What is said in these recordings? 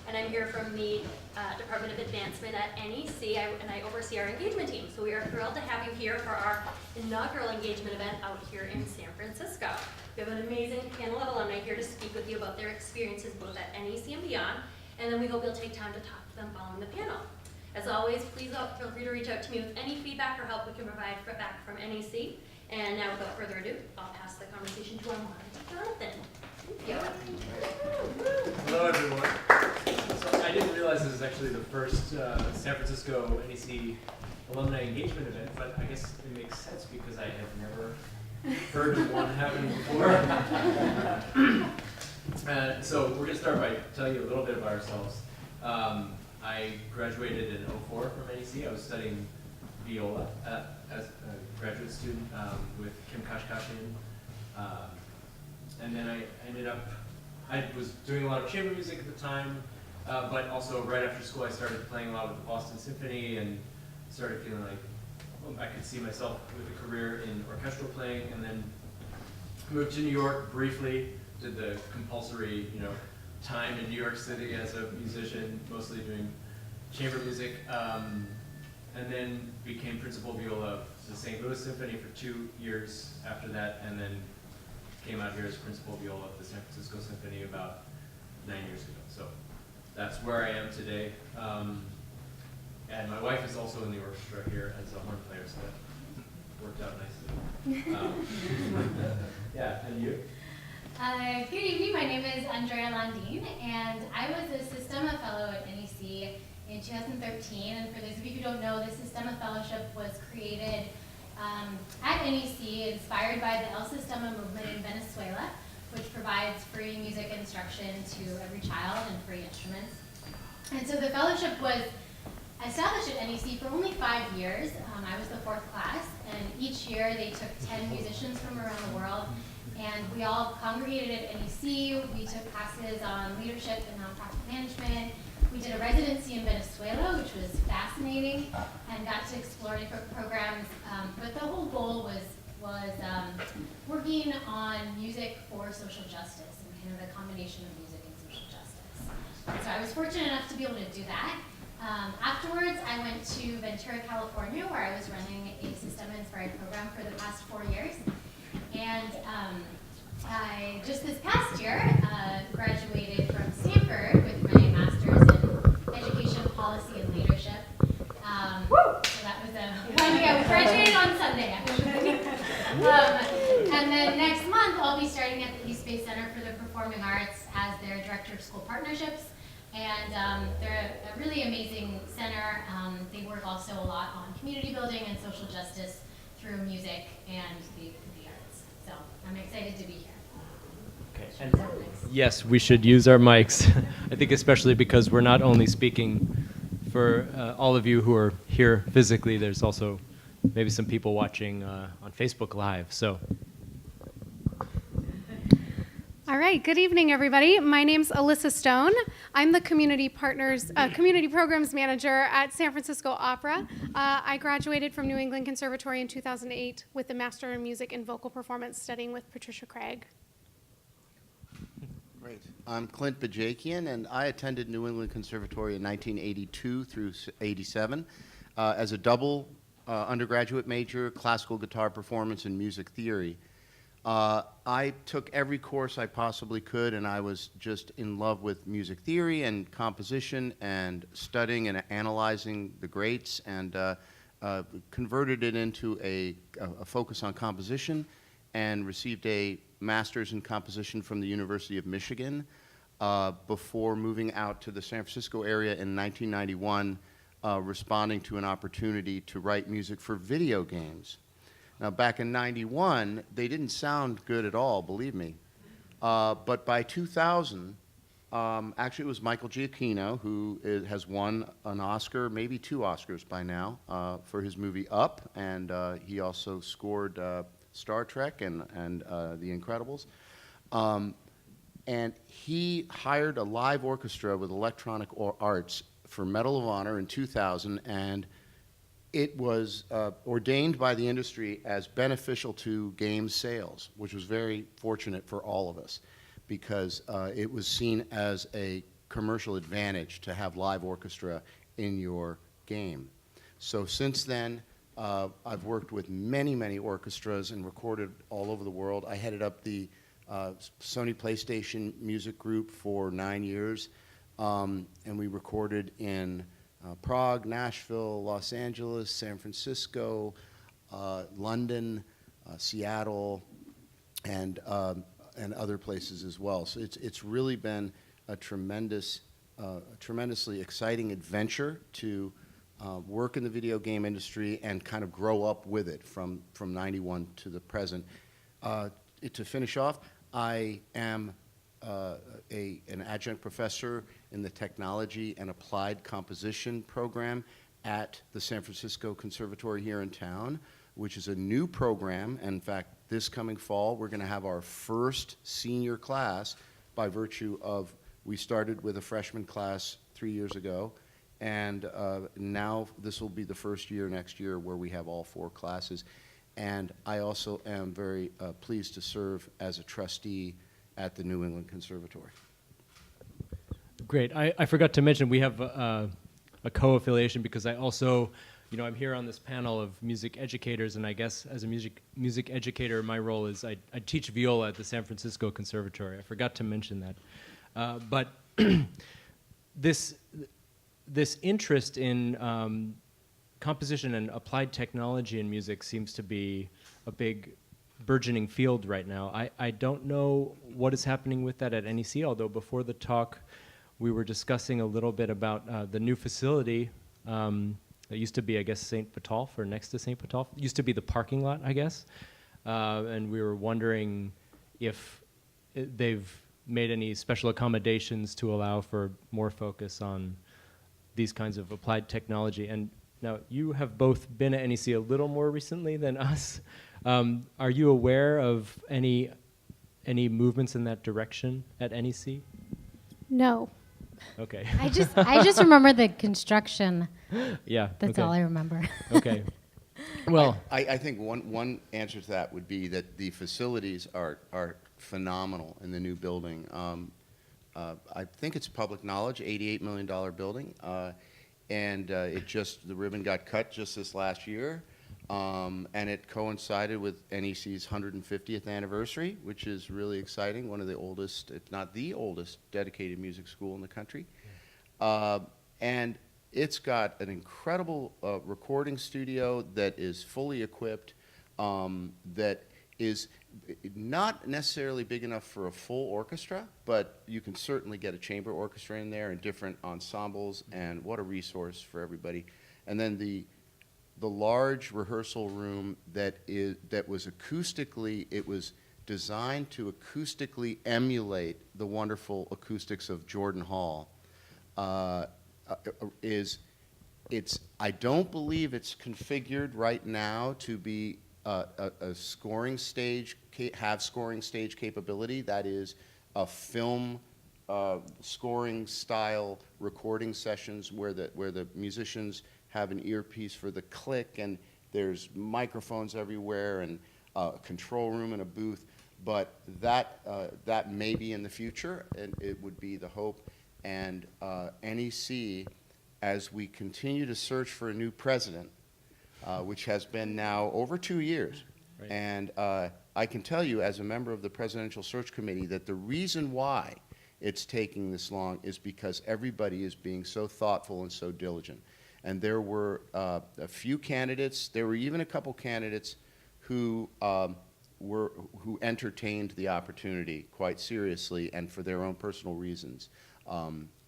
and I'm here from the Department of Advancement at NEC, and I oversee our engagement team. So we are thrilled to have you here for our inaugural engagement event out here in San Francisco. We have an amazing panel of alumni here to speak with you about their experiences both at NEC and beyond, and then we hope you'll take time to talk to them following the panel. As always, please feel free to reach out to me with any feedback or help we can provide back from NEC. And now, without further ado, I'll pass the conversation to our moderator, Jonathan. Thank you. Hello, everyone. So I didn't realize this is actually the first San Francisco NEC Alumni Engagement event, but I guess it makes sense because I have never heard of one happening before. So we're going to start by telling you a little bit about ourselves. I graduated in '04 from NEC. I was studying viola as a graduate student with Kim Kashkashian. And then I ended up, I was doing a lot of chamber music at the time, but also right after school I started playing a lot with the Boston Symphony and started feeling like I could see myself with a career in orchestral playing, and then moved to New York briefly, did the compulsory, time in New York City as a musician, mostly doing chamber music, and then became principal viola of the St. Louis Symphony for 2 years after that, and then came out here as principal viola of the San Francisco Symphony about 9 years ago. So that's where I am today. And my wife is also in the orchestra here as a horn player, so that worked out nicely. Yeah, and you? Good evening, my name is Andrea Landine, and I was a Sistema Fellow at NEC in 2013, and for those of you who don't know, the Sistema Fellowship was created at NEC, inspired by the El Sistema movement in Venezuela, which provides free music instruction to every child and free instruments. And so the fellowship was established at NEC for only 5 years. I was the 4th class, and each year they took 10 musicians from around the world, and we all congregated at NEC. We took classes on leadership and nonprofit management. We did a residency in Venezuela, which was fascinating, and got to explore different programs. But the whole goal was working on music for social justice, and kind of the combination of music and social justice. And so I was fortunate enough to be able to do that. Afterwards, I went to Ventura, California, where I was running a Sistema-inspired program for the past 4 years. And I, just this past year, graduated from Stanford with my master's in education policy and leadership. So that was we graduated on Sunday, actually. And then next month, I'll be starting at the East Bay Center for the Performing Arts as their Director of School Partnerships. And they're a really amazing center. They work also a lot on community building and social justice through music and the arts. So I'm excited to be here. Okay. And yes, we should use our mics. I think especially because we're not only speaking for all of you who are here physically, there's also maybe some people watching on Facebook Live. So. All right, good evening, everybody. My name's Alyssa Stone. I'm the Community Programs Manager at San Francisco Opera. I graduated from New England Conservatory in 2008 with a Master in Music and Vocal Performance, studying with Patricia Craig. Great. I'm Clint Bajakian, and I attended New England Conservatory in 1982 through 87 as a double undergraduate major, classical guitar performance and music theory. I took every course I possibly could, and I was just in love with music theory and composition and studying and analyzing the greats, and converted it into a focus on composition, and received a master's in composition from the University of Michigan before moving out to the San Francisco area in 1991, responding to an opportunity to write music for video games. Now, back in '91, they didn't sound good at all, believe me. But by 2000, actually it was Michael Giacchino, who has won an Oscar, maybe 2 Oscars by now, for his movie Up, and he also scored Star Trek and The Incredibles. And he hired a live orchestra with electronic arts for Medal of Honor in 2000, and it was ordained by the industry as beneficial to game sales, which was very fortunate for all of us, because it was seen as a commercial advantage to have live orchestra in your game. So since then, I've worked with many, many orchestras and recorded all over the world. I headed up the Sony PlayStation music group for 9 years, and we recorded in Prague, Nashville, Los Angeles, San Francisco, London, Seattle, and other places as well. So it's really been a tremendously exciting adventure to work in the video game industry and kind of grow up with it from 91 to the present. To finish off, I am an adjunct professor in the Technology and Applied Composition program at the San Francisco Conservatory here in town, which is a new program. And in fact, this coming fall, we're going to have our first senior class by virtue of, we started with a freshman class 3 years ago, and now this will be the first year next year where we have all 4 classes. And I also am very pleased to serve as a trustee at the New England Conservatory. Great. I forgot to mention we have a co-affiliation because I also, I'm here on this panel of music educators, and I guess as a music educator, my role is I teach viola at the San Francisco Conservatory. I forgot to mention that. But this interest in composition and applied technology in music seems to be a big burgeoning field right now. I don't know what is happening with that at NEC, although before the talk we were discussing a little bit about the new facility that used to be, I guess, St. Patolph, or next to St. Patolph. It used to be the parking lot, I guess. And we were wondering if they've made any special accommodations to allow for more focus on these kinds of applied technology. And now, you have both been at NEC a little more recently than us. Are you aware of any movements in that direction at NEC? No. Okay. I just remember the construction. Yeah. That's okay. all I remember. Okay. Well, I think one answer to that would be that the facilities are phenomenal in the new building. I think it's public knowledge, $88 million building. And the ribbon got cut just this last year, and it coincided with NEC's 150th anniversary, which is really exciting. One of the oldest, if not the oldest, dedicated music school in the country. And it's got an incredible recording studio that is fully equipped, that is not necessarily big enough for a full orchestra, but you can certainly get a chamber orchestra in there and different ensembles, and what a resource for everybody. And then the large rehearsal room that was acoustically, it was designed to acoustically emulate the wonderful acoustics of Jordan Hall. I don't believe it's configured right now to be a scoring stage, have scoring stage capability. That is a film scoring style recording sessions where the musicians have an earpiece for the click, and there's microphones everywhere, and a control room and a booth. But that may be in the future, and it would be the hope. And NEC, as we continue to search for a new president, which has been now over 2 years. Right. And I can tell you, as a member of the Presidential Search Committee, that the reason why it's taking this long is because everybody is being so thoughtful and so diligent. And there were a few candidates, there were even a couple candidates who entertained the opportunity quite seriously, and for their own personal reasons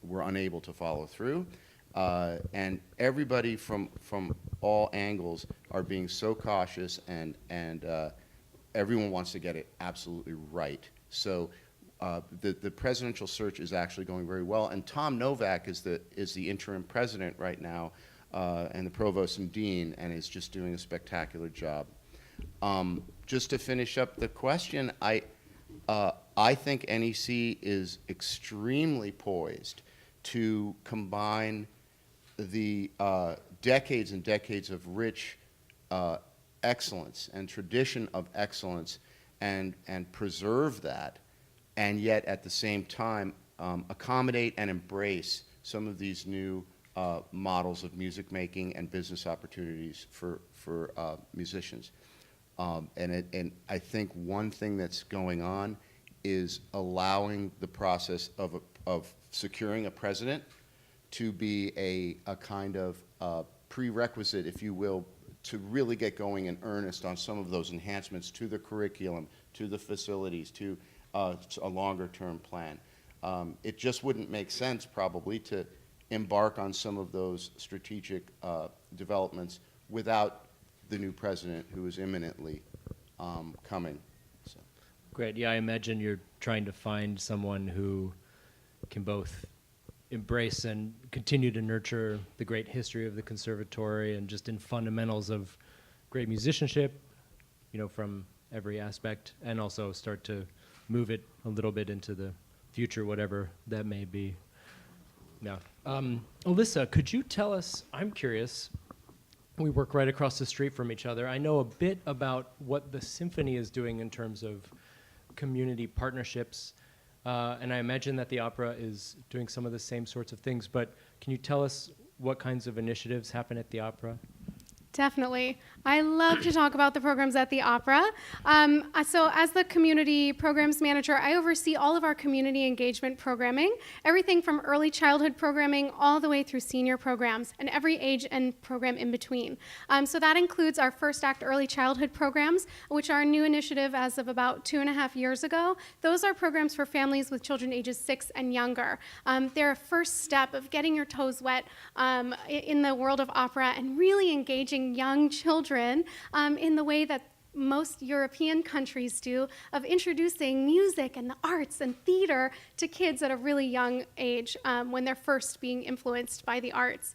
were unable to follow through. And everybody from all angles are being so cautious, and everyone wants to get it absolutely right. So the presidential search is actually going very well, and Tom Novak is the interim president right now, and the provost and dean, and is just doing a spectacular job. Just to finish up the question, I think NEC is extremely poised to combine the decades and decades of rich excellence and tradition of excellence, and preserve that, and yet at the same time accommodate and embrace some of these new models of music making and business opportunities for musicians. And I think one thing that's going on is allowing the process of securing a president to be a kind of prerequisite, if you will, to really get going in earnest on some of those enhancements to the curriculum, to the facilities, to a longer-term plan. It just wouldn't make sense, probably, to embark on some of those strategic developments without the new president, who is imminently coming. So. Great. Yeah, I imagine you're trying to find someone who can both embrace and continue to nurture the great history of the conservatory and just in fundamentals of great musicianship, from every aspect, and also start to move it a little bit into the future, whatever that may be. Yeah. Alyssa, could you tell us, I'm curious, we work right across the street from each other. I know a bit about what the symphony is doing in terms of community partnerships, and I imagine that the opera is doing some of the same sorts of things, but can you tell us what kinds of initiatives happen at the opera? Definitely. I love to talk about the programs at the opera. So as the community programs manager, I oversee all of our community engagement programming, everything from early childhood programming all the way through senior programs and every age and program in between. So that includes our First Act early childhood programs, which are a new initiative as of about 2.5 years ago. Those are programs for families with children ages 6 and younger. They're a first step of getting your toes wet in the world of opera and really engaging young children in the way that most European countries do, of introducing music and the arts and theater to kids at a really young age when they're first being influenced by the arts.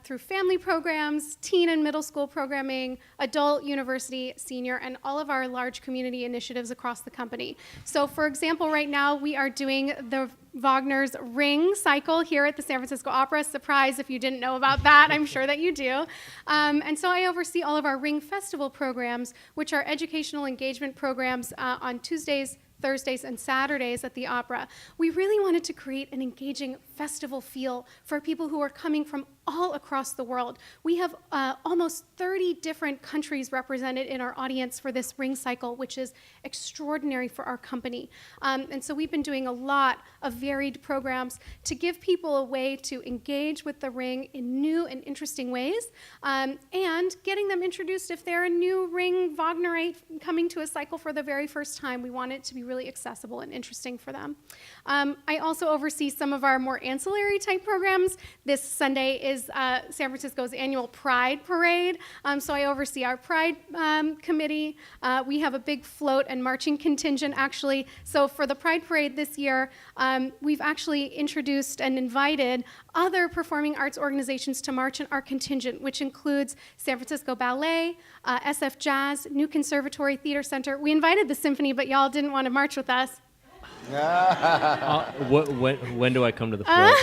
Through family programs, teen and middle school programming, adult, university, senior, and all of our large community initiatives across the company. So for example, right now we are doing the Wagner's Ring cycle here at the San Francisco Opera. Surprise if you didn't know about that, I'm sure that you do. And so I oversee all of our Ring Festival programs, which are educational engagement programs on Tuesdays, Thursdays, and Saturdays at the opera. We really wanted to create an engaging festival feel for people who are coming from all across the world. We have almost 30 different countries represented in our audience for this Ring cycle, which is extraordinary for our company. And so we've been doing a lot of varied programs to give people a way to engage with the Ring in new and interesting ways, and getting them introduced if they're a new Ring Wagnerite coming to a cycle for the very first time. We want it to be really accessible and interesting for them. I also oversee some of our more ancillary type programs. This Sunday is San Francisco's annual Pride Parade. So I oversee our Pride committee. We have a big float and marching contingent, actually. So for the Pride Parade this year, we've actually introduced and invited other performing arts organizations to march in our contingent, which includes San Francisco Ballet, SF Jazz, New Conservatory Theater Center. We invited the symphony, but y'all didn't want to march with us. When do I come to the floor?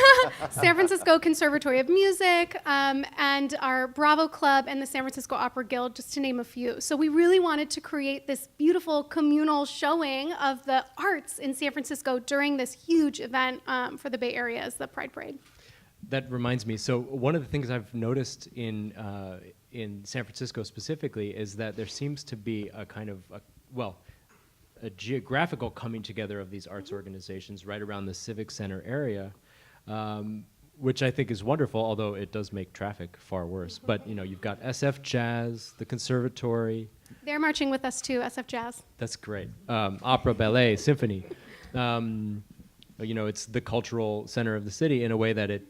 San Francisco Conservatory of Music, and our Bravo Club and the San Francisco Opera Guild, just to name a few. So we really wanted to create this beautiful communal showing of the arts in San Francisco during this huge event for the Bay Area as the Pride Parade. That reminds me. So one of the things I've noticed in San Francisco specifically is that there seems to be a kind of, a geographical coming together of these arts organizations right around the Civic Center area, which I think is wonderful, although it does make traffic far worse. But, you've got SF Jazz, the Conservatory. They're marching with us too, SF Jazz. That's great. Opera, ballet, symphony. It's the cultural center of the city in a way that it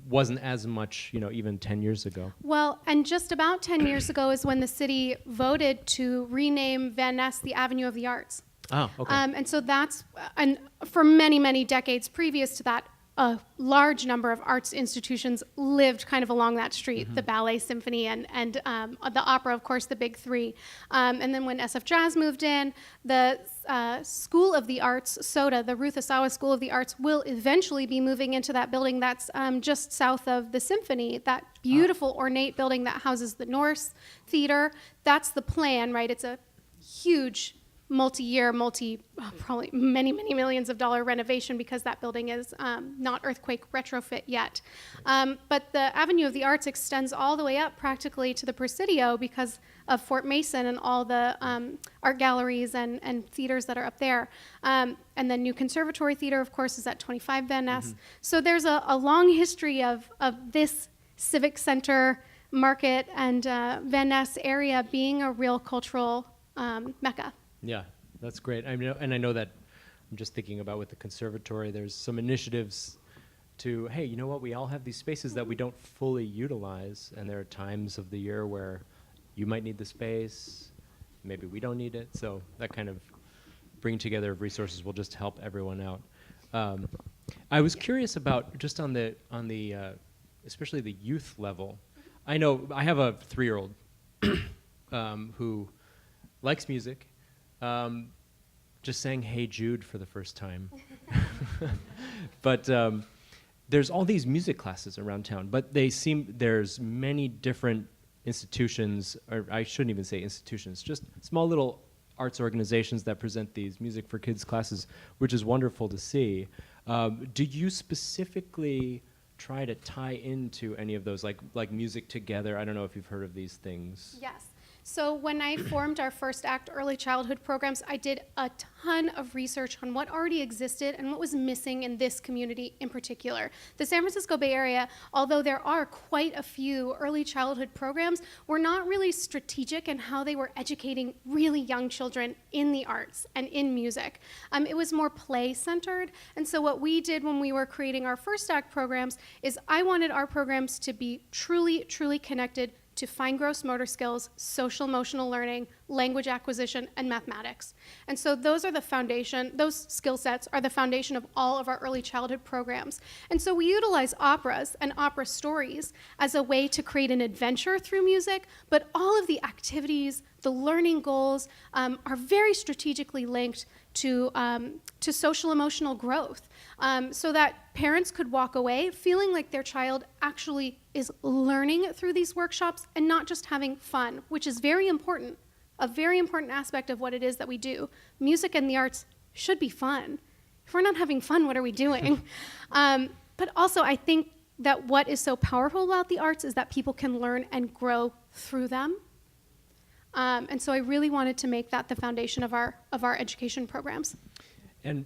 wasn't as much, even 10 years ago. Well, and just about 10 years ago is when the city voted to rename Van Ness the Avenue of the Arts. Oh, okay. And so that's, and for many, many decades previous to that, a large number of arts institutions lived kind of along that street, the ballet, symphony, and the opera, of course, the big three. And then when SF Jazz moved in, the School of the Arts, SOTA, the Ruth Asawa School of the Arts, will eventually be moving into that building that's just south of the Symphony, that beautiful ornate building that houses the Norse Theater. That's the plan, right? It's a huge multi-year, probably many, many millions of dollar renovation because that building is not earthquake retrofit yet. But the Avenue of the Arts extends all the way up practically to the Presidio because of Fort Mason and all the art galleries and theaters that are up there. And then New Conservatory Theater, of course, is at 25 Van Ness. So there's a long history of this civic center, market, and Van Ness area being a real cultural mecca. Yeah, that's great. I know that I'm just thinking about with the conservatory, there's some initiatives to, hey, you know what, we all have these spaces that we don't fully utilize, and there are times of the year where you might need the space, maybe we don't need it, so that kind of bringing together of resources will just help everyone out. I was curious about, just on the especially the youth level, I know I have a 3-year-old who likes music, just sang Hey Jude for the first time. But there's all these music classes around town, but there's many different institutions, or I shouldn't even say institutions, just small little arts organizations that present these music for kids classes, which is wonderful to see. Do you specifically try to tie into any of those, like Music Together? I don't know if you've heard of these things. Yes. So when I formed our First Act early childhood programs, I did a ton of research on what already existed and what was missing in this community in particular. The San Francisco Bay Area, although there are quite a few early childhood programs, were not really strategic in how they were educating really young children in the arts and in music. It was more play-centered, and so what we did when we were creating our First Act programs is I wanted our programs to be truly, truly connected to fine gross motor skills, social emotional learning, language acquisition, and mathematics. And so those are the foundation, those skill sets are the foundation of all of our early childhood programs. And so we utilize operas and opera stories as a way to create an adventure through music, but all of the activities, the learning goals are very strategically linked to social emotional growth, so that parents could walk away feeling like their child actually is learning through these workshops and not just having fun, which is very important, a very important aspect of what it is that we do. Music and the arts should be fun. If we're not having fun, what are we doing? But also, I think that what is so powerful about the arts is that people can learn and grow through them. And so I really wanted to make that the foundation of our education programs. And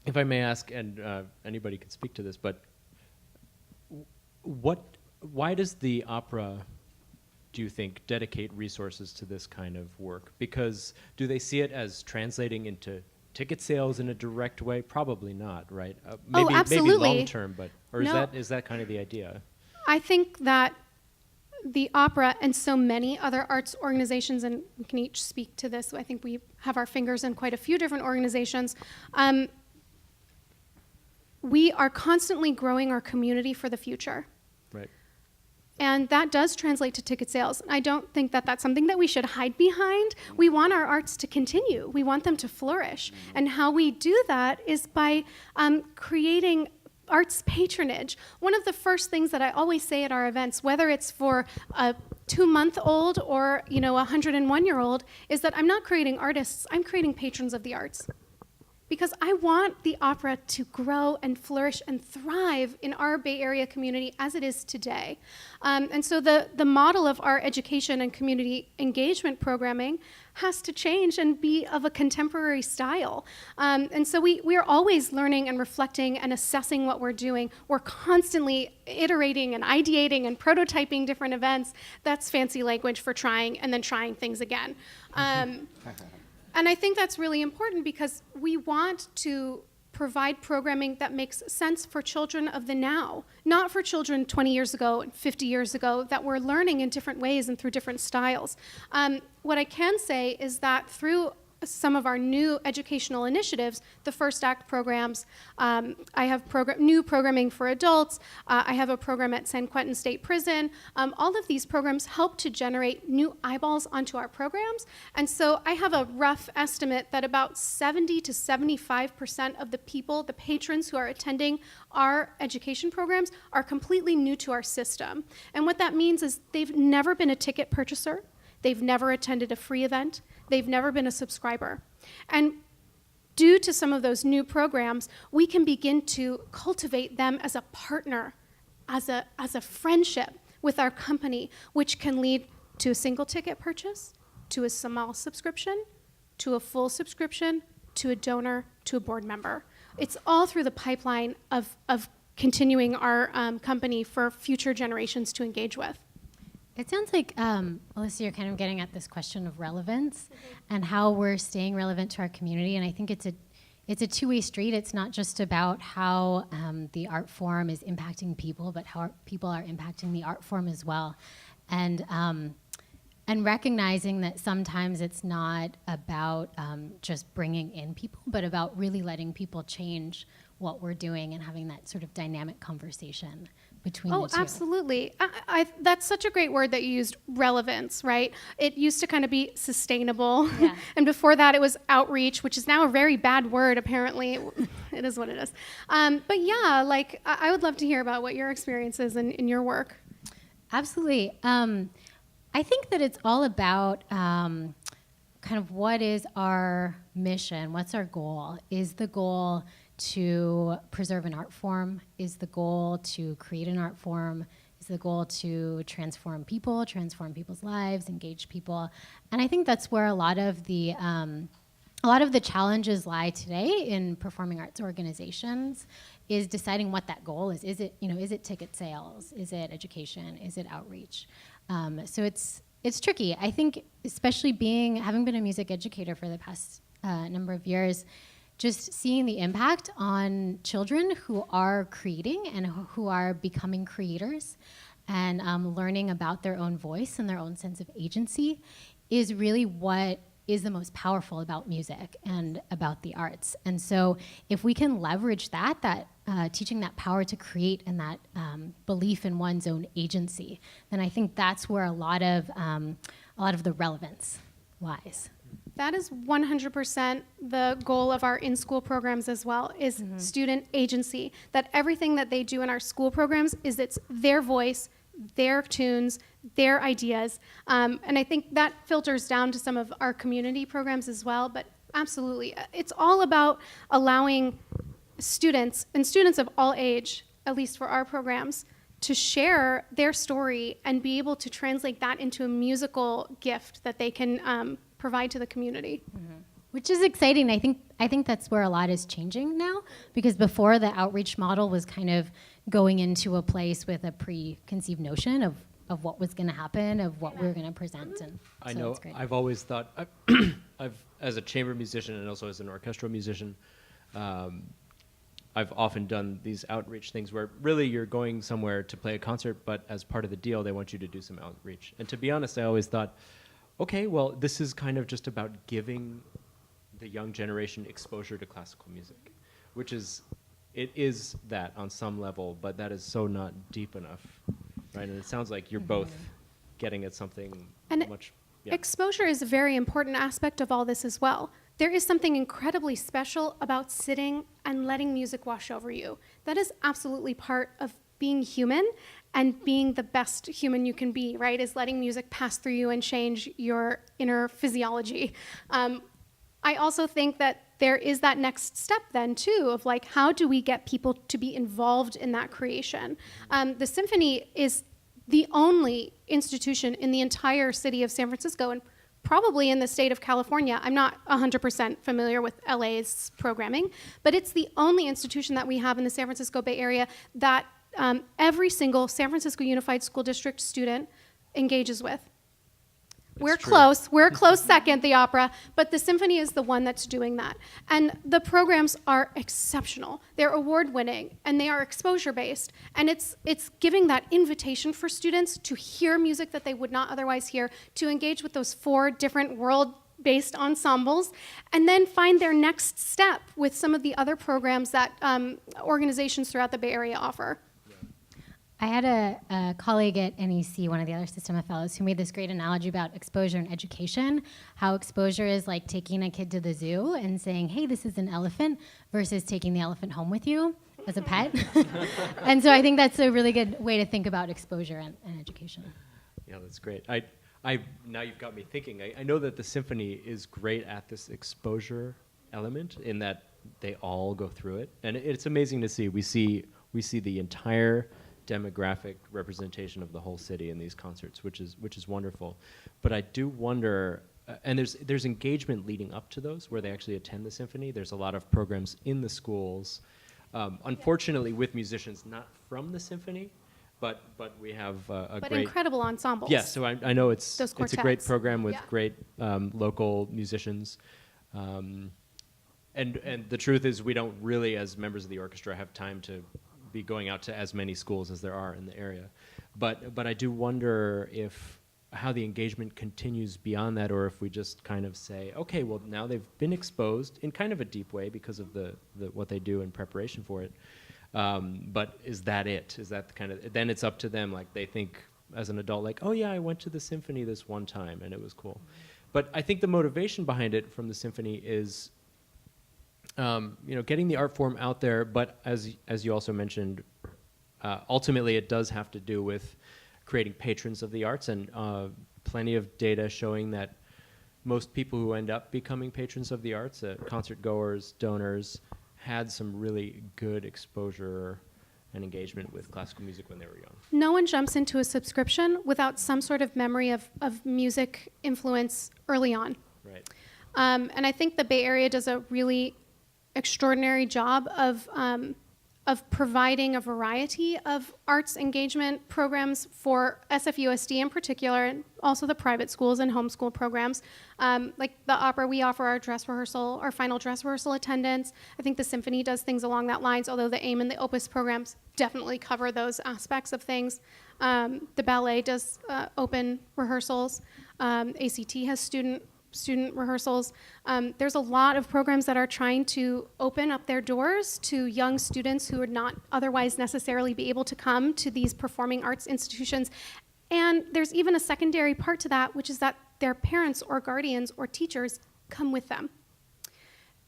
if I may ask, and anybody can speak to this, but why does the opera, do you think, dedicate resources to this kind of work? Because do they see it as translating into ticket sales in a direct way? Probably not, right? Maybe long term, but is that kind of the idea? I think that the opera and so many other arts organizations, and we can each speak to this, I think we have our fingers in quite a few different organizations, we are constantly growing our community for the future. Right. And that does translate to ticket sales. I don't think that that's something that we should hide behind. We want our arts to continue. We want them to flourish. And how we do that is by creating arts patronage. One of the first things that I always say at our events, whether it's for a 2-month-old or a 101-year-old, is that I'm not creating artists, I'm creating patrons of the arts. Because I want the opera to grow and flourish and thrive in our Bay Area community as it is today. And so the model of our education and community engagement programming has to change and be of a contemporary style. And so we are always learning and reflecting and assessing what we're doing. We're constantly iterating and ideating and prototyping different events. That's fancy language for trying and then trying things again. And I think that's really important because we want to provide programming that makes sense for children of the now, not for children 20 years ago and 50 years ago that were learning in different ways and through different styles. What I can say is that through some of our new educational initiatives, the First Act programs, I have new programming for adults, I have a program at San Quentin State Prison. All of these programs help to generate new eyeballs onto our programs. And so I have a rough estimate that about 70 to 75% of the people, the patrons who are attending our education programs are completely new to our system. And what that means is they've never been a ticket purchaser. They've never attended a free event. They've never been a subscriber. And due to some of those new programs, we can begin to cultivate them as a partner, as a friendship with our company, which can lead to a single ticket purchase, to a small subscription, to a full subscription, to a donor, to a board member. It's all through the pipeline of continuing our company for future generations to engage with. It sounds like, Alyssa, you're kind of getting at this question of relevance and how we're staying relevant to our community. And I think it's a two-way street. It's not just about how the art form is impacting people, but how people are impacting the art form as well. And recognizing that sometimes it's not about just bringing in people, but about really letting people change what we're doing and having that sort of dynamic conversation between the two. Oh, absolutely. That's such a great word that you used, relevance, right? It used to kind of be sustainable. Yeah. And before that, it was outreach, which is now a very bad word, apparently. It is what it is. But yeah, like, I would love to hear about what your experience is in your work. Absolutely. I think that it's all about kind of what is our mission? What's our goal? Is the goal to preserve an art form? Is the goal to create an art form? Is the goal to transform people, transform people's lives, engage people? And I think that's where a lot of the challenges lie today in performing arts organizations, is deciding what that goal is. Is it ticket sales? Is it education? Is it outreach? So it's tricky. I think, especially having been a music educator for the past number of years, just seeing the impact on children who are creating and who are becoming creators and learning about their own voice and their own sense of agency is really what is the most powerful about music and about the arts. And so if we can leverage that teaching that power to create and that belief in one's own agency, then I think that's where a lot of the relevance lies. That is 100% the goal of our in-school programs as well, is student agency. That everything that they do in our school programs it's their voice, their tunes, their ideas. And I think that filters down to some of our community programs as well. But absolutely, it's all about allowing students, and students of all age, at least for our programs, to share their story and be able to translate that into a musical gift that they can provide to the community. Which is exciting. I think that's where a lot is changing now, because before the outreach model was kind of going into a place with a preconceived notion of what was going to happen, of what we were going to present. And I so know. it's great. I've always thought, as a chamber musician and also as an orchestral musician, I've often done these outreach things where really you're going somewhere to play a concert, but as part of the deal, they want you to do some outreach. And to be honest, I always thought, okay, well, this is kind of just about giving the young generation exposure to classical music, which it is that on some level, but that is so not deep enough, right? And it sounds like you're both getting at something much. Yeah. Exposure is a very important aspect of all this as well. There is something incredibly special about sitting and letting music wash over you. That is absolutely part of being human and being the best human you can be, right? Is letting music pass through you and change your inner physiology. I also think that there is that next step then too of like, how do we get people to be involved in that creation? The symphony is the only institution in the entire city of San Francisco and probably in the state of California. I'm not 100% familiar with LA's programming, but it's the only institution that we have in the San Francisco Bay Area that every single San Francisco Unified School District student engages with. We're a close second, the opera, but the symphony is the one that's doing that. And the programs are exceptional. They're award-winning, and they are exposure-based. And it's giving that invitation for students to hear music that they would not otherwise hear, to engage with those 4 different world-based ensembles, and then find their next step with some of the other programs that organizations throughout the Bay Area offer. I had a colleague at NEC, one of the other System of Fellows, who made this great analogy about exposure and education, how exposure is like taking a kid to the zoo and saying, hey, this is an elephant, versus taking the elephant home with you as a pet. And so I think that's a really good way to think about exposure and education. Yeah, that's great. Now you've got me thinking. I know that the symphony is great at this exposure element in that they all go through it, and it's amazing to see. We see the entire demographic representation of the whole city in these concerts, which is wonderful. But I do wonder, and there's engagement leading up to those where they actually attend the symphony. There's a lot of programs in the schools, unfortunately with musicians not from the symphony, but we have a But great incredible ensembles. Yes, so I know it's Those a great quartets. program with Yeah. great local musicians. And the truth is we don't really, as members of the orchestra, have time to be going out to as many schools as there are in the area. But I do wonder how the engagement continues beyond that, or if we just kind of say, okay, well, now they've been exposed in kind of a deep way because of the what they do in preparation for it. But is that it? Is that the kind of, then it's up to them, like they think as an adult, like, oh yeah, I went to the symphony this one time and it was cool. But I think the motivation behind it from the symphony is, getting the art form out there, but as you also mentioned, ultimately it does have to do with creating patrons of the arts, and plenty of data showing that most people who end up becoming patrons of the arts, concert goers, donors, had some really good exposure and engagement with classical music when they were young. No one jumps into a subscription without some sort of memory of music influence early on. Right. And I think the Bay Area does a really extraordinary job of providing a variety of arts engagement programs for SFUSD in particular, and also the private schools and homeschool programs. Like the opera, we offer our dress rehearsal, our final dress rehearsal attendance. I think the symphony does things along that lines, although the AIM and the Opus programs definitely cover those aspects of things. The ballet does open rehearsals. ACT has student rehearsals. There's a lot of programs that are trying to open up their doors to young students who would not otherwise necessarily be able to come to these performing arts institutions. And there's even a secondary part to that, which is that their parents or guardians or teachers come with them.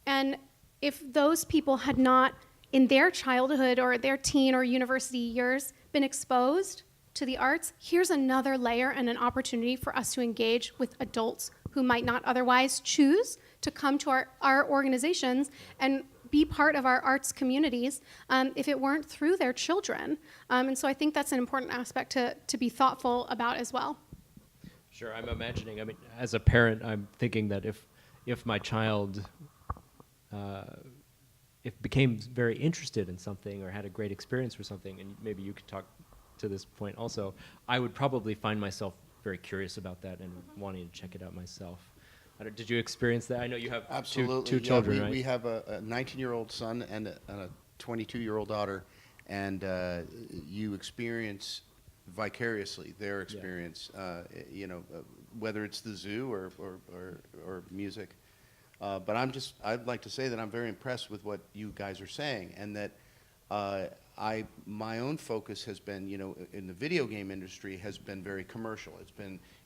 And if those people had not, in their childhood or their teen or university years, been exposed to the arts, here's another layer and an opportunity for us to engage with adults who might not otherwise choose to come to our organizations and be part of our arts communities if it weren't through their children. And so I think that's an important aspect to be thoughtful about as well. Sure, I'm imagining, I mean, as a parent, I'm thinking that if my child if became very interested in something or had a great experience for something, and maybe you could talk to this point also, I would probably find myself very curious about that and wanting to check it out myself. Did you experience that? I know you have two children, right? We have a 19-year-old son and a 22-year-old daughter, and you experience vicariously their experience, whether it's the zoo or music. But I'd like to say that I'm very impressed with what you guys are saying, and that my own focus has been, in the video game industry, has been very commercial.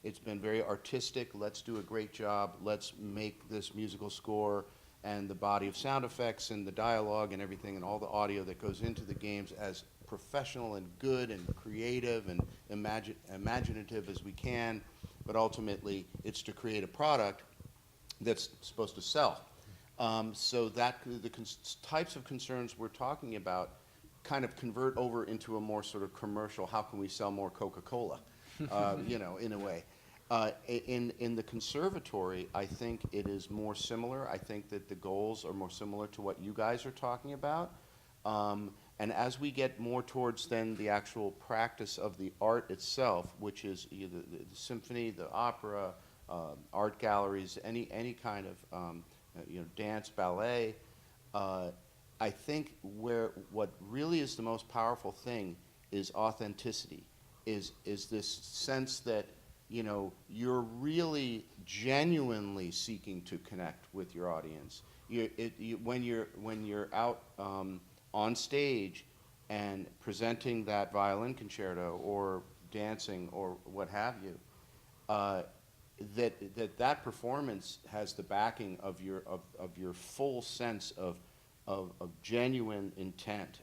It's been very artistic. Let's do a great job. Let's make this musical score and the body of sound effects and the dialogue and everything and all the audio that goes into the games as professional and good and creative and imaginative as we can. But ultimately, it's to create a product that's supposed to sell. So that the types of concerns we're talking about kind of convert over into a more sort of commercial, how can we sell more Coca-Cola, in a way. In the conservatory, I think it is more similar. I think that the goals are more similar to what you guys are talking about. And as we get more towards then the actual practice of the art itself, which is either the symphony, the opera, art galleries, any kind of dance, ballet, I think what really is the most powerful thing is authenticity, is this sense that you're really genuinely seeking to connect with your audience. When you're out on stage and presenting that violin concerto or dancing or what have you, that performance has the backing of your full sense of genuine intent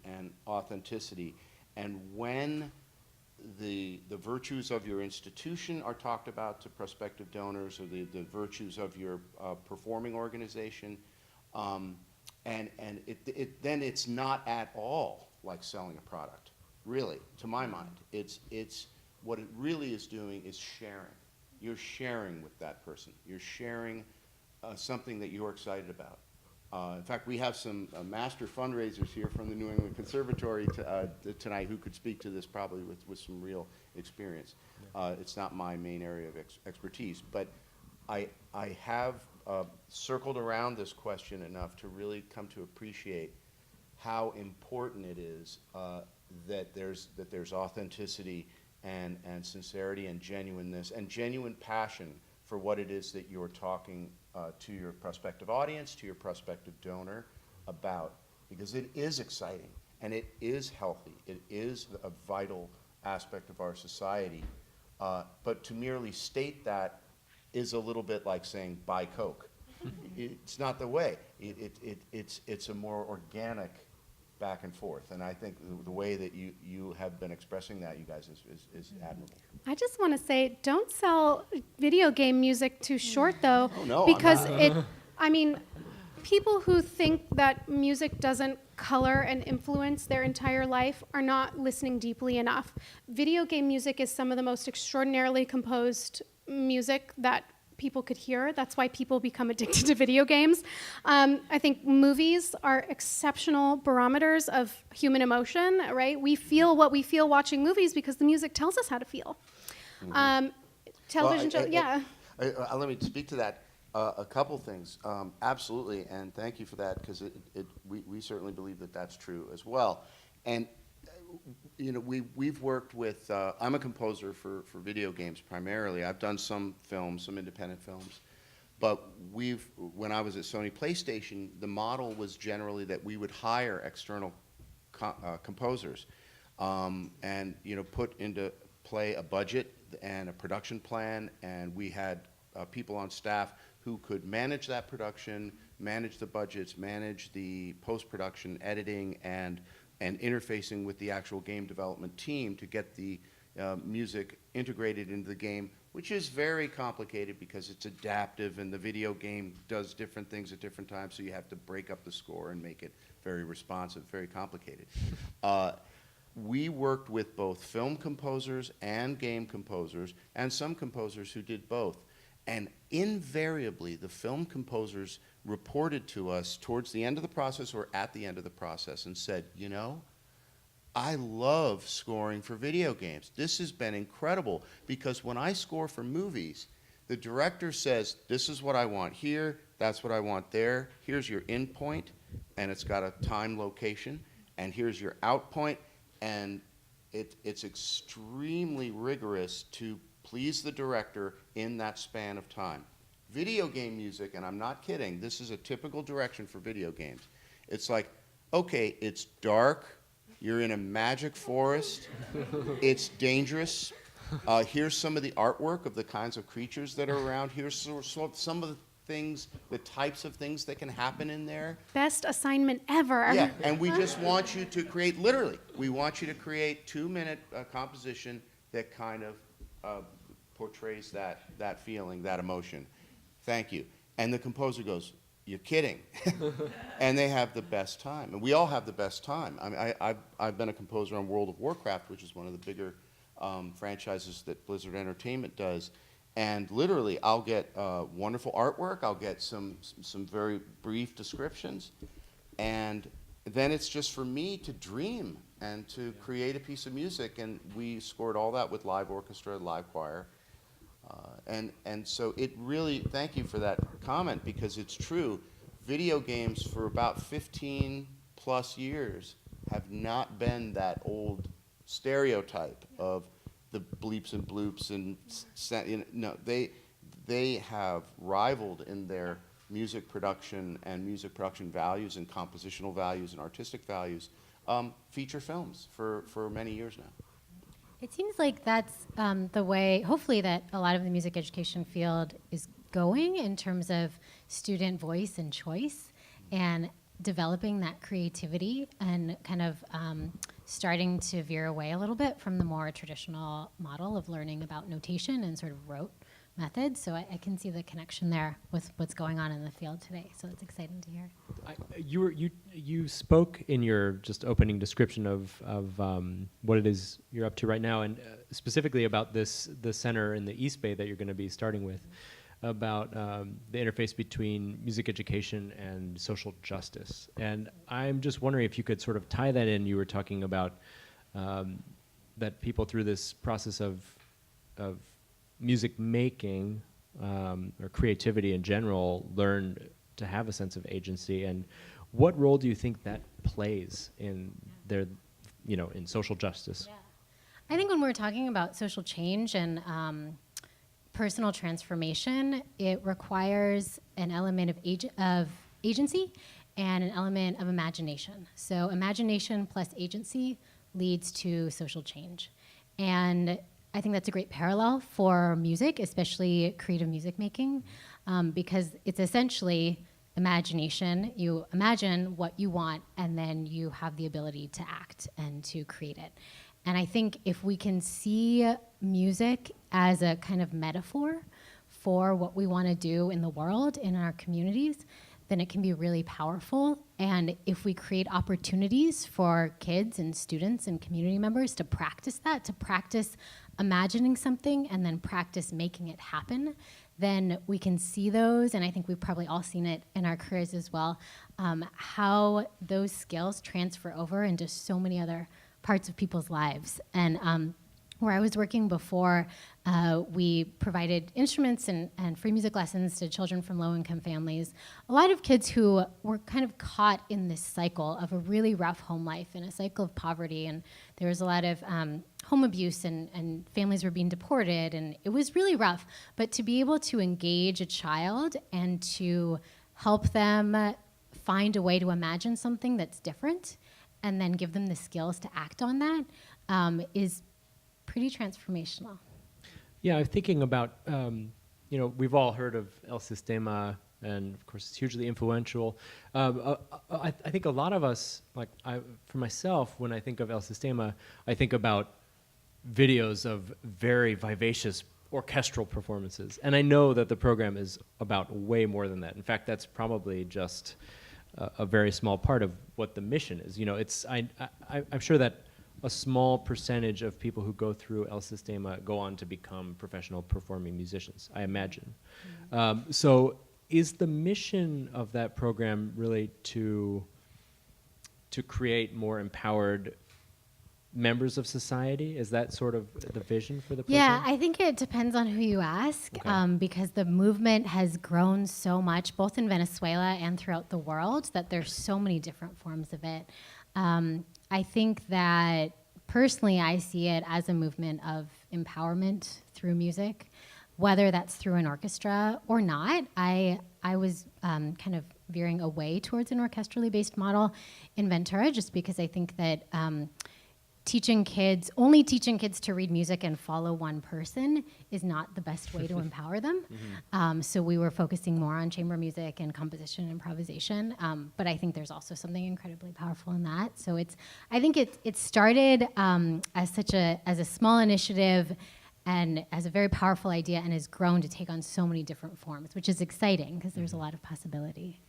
and authenticity. And when the the virtues of your institution are talked about to prospective donors, or the virtues of your performing organization. And then it's not at all like selling a product, really, to my mind. It's what it really is doing is sharing. You're sharing with that person. You're sharing something that you're excited about. In fact, we have some master fundraisers here from the New England Conservatory tonight who could speak to this probably with some real experience. It's not my main area of expertise, but I have circled around this question enough to really come to appreciate how important it is that there's authenticity and sincerity and genuineness and genuine passion for what it is that you're talking to your prospective audience, to your prospective donor about, because it is exciting and it is healthy. It is a vital aspect of our society. But to merely state that is a little bit like saying buy Coke. It's not the way. It's a more organic back and forth. And I think the way that you have been expressing that, you guys, is admirable. I just want to say, don't sell video game music too short, though, Oh, no, I'm because not. I mean, people who think that music doesn't color and influence their entire life are not listening deeply enough. Video game music is some of the most extraordinarily composed music that people could hear. That's why people become addicted to video games. I think movies are exceptional barometers of human emotion, right? We feel what we feel watching movies because the music tells us how to feel. Television shows, yeah. Let me speak to that. A couple things. Absolutely, and thank you for that, because we certainly believe that that's true as well. And you know, we've worked with, I'm a composer for video games primarily. I've done some films, some independent films. But when I was at Sony PlayStation, the model was generally that we would hire external composers and, you know, put into play a budget and a production plan, and we had people on staff who could manage that production, manage the budgets, manage the post-production editing, and interfacing with the actual game development team to get the music integrated into the game, which is very complicated because it's adaptive and the video game does different things at different times, so you have to break up the score and make it very responsive, very complicated. We worked with both film composers and game composers, and some composers who did both. And invariably, the film composers reported to us towards the end of the process or at the end of the process and said, you know, I love scoring for video games. This has been incredible, because when I score for movies, the director says, this is what I want here, that's what I want there, here's your in point, and it's got a time location, and here's your out point, and it's extremely rigorous to please the director in that span of time. Video game music, and I'm not kidding, this is a typical direction for video games. It's like, okay, it's dark, you're in a magic forest, it's dangerous, here's some of the artwork of the kinds of creatures that are around, here's some of the things, the types of things that can happen in there. Best assignment ever. Yeah, and we just want you to create, literally, we want you to create 2-minute composition that kind of portrays that feeling, that emotion. Thank you. And the composer goes, you're kidding. And they have the best time. And we all have the best time. I mean, I've been a composer on World of Warcraft, which is one of the bigger franchises that Blizzard Entertainment does. And literally, I'll get wonderful artwork. I'll get some very brief descriptions. And then it's just for me to dream and to create a piece of music. And we scored all that with live orchestra, live choir. And so it really, thank you for that comment, because it's true. Video games for about 15 plus years have not been that old stereotype of the bleeps and bloops and, no, they have rivaled in their music production and music production values and compositional values and artistic values feature films for many years now. It seems like that's the way, hopefully, that a lot of the music education field is going in terms of student voice and choice and developing that creativity and kind of starting to veer away a little bit from the more traditional model of learning about notation and sort of rote methods. So I can see the connection there with what's going on in the field today. So it's exciting to hear. You spoke in your just opening description of what it is you're up to right now, and specifically about the center in the East Bay that you're going to be starting with, about the interface between music education and social justice. And I'm just wondering if you could sort of tie that in. You were talking about that people through this process of music making or creativity in general learn to have a sense of agency. And what role do you think that plays in their, in social justice? Yeah. I think when we're talking about social change and personal transformation, it requires an element of agency and an element of imagination. So imagination plus agency leads to social change. And I think that's a great parallel for music, especially creative music making, because it's essentially imagination. You imagine what you want, and then you have the ability to act and to create it. And I think if we can see music as a kind of metaphor for what we want to do in the world, in our communities, then it can be really powerful. And if we create opportunities for kids and students and community members to practice that, to practice imagining something and then practice making it happen, then we can see those, and I think we've probably all seen it in our careers as well, how those skills transfer over into so many other parts of people's lives. And where I was working before, we provided instruments and free music lessons to children from low-income families. A lot of kids who were kind of caught in this cycle of a really rough home life and a cycle of poverty, and there was a lot of home abuse, and families were being deported, and it was really rough. But to be able to engage a child and to help them find a way to imagine something that's different and then give them the skills to act on that is pretty transformational. Yeah, I'm thinking about, we've all heard of El Sistema, and of course it's hugely influential. I think a lot of us, for myself, when I think of El Sistema, I think about videos of very vivacious orchestral performances. And I know that the program is about way more than that. In fact, that's probably just a very small part of what the mission is. I'm sure that a small percentage of people who go through El Sistema go on to become professional performing musicians, I imagine. Mm-hmm. So is the mission of that program really to create more empowered members of society? Is that sort of the vision for the program? Yeah, I think it depends on who you ask, okay. Because the movement has grown so much, both in Venezuela and throughout the world, that there's so many different forms of it. I think that personally I see it as a movement of empowerment through music, whether that's through an orchestra or not. I was kind of veering away towards an orchestrally based model in Ventura, just because I think that only teaching kids to read music and follow one person is not the best way to empower them. Mm-hmm. So we were focusing more on chamber music and composition and improvisation. But I think there's also something incredibly powerful in that. So I think it started as a small initiative and as a very powerful idea, and has grown to take on so many different forms, which is exciting because there's a lot of possibility.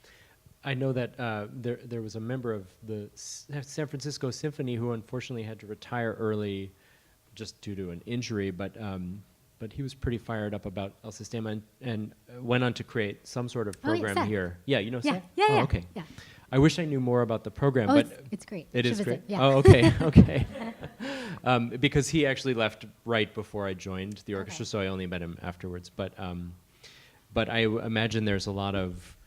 I know that there was a member of the San Francisco Symphony who unfortunately had to retire early just due to an injury, but he was pretty fired up about El Sistema and went on to create some sort of program here. Yeah, you know Seth? Yeah. Oh, okay. Yeah. I wish I knew more about the program, but it's great. It is great. Yeah. Oh, okay. Because he actually left right before I joined the orchestra, so I only met him afterwards. But I imagine there's a lot of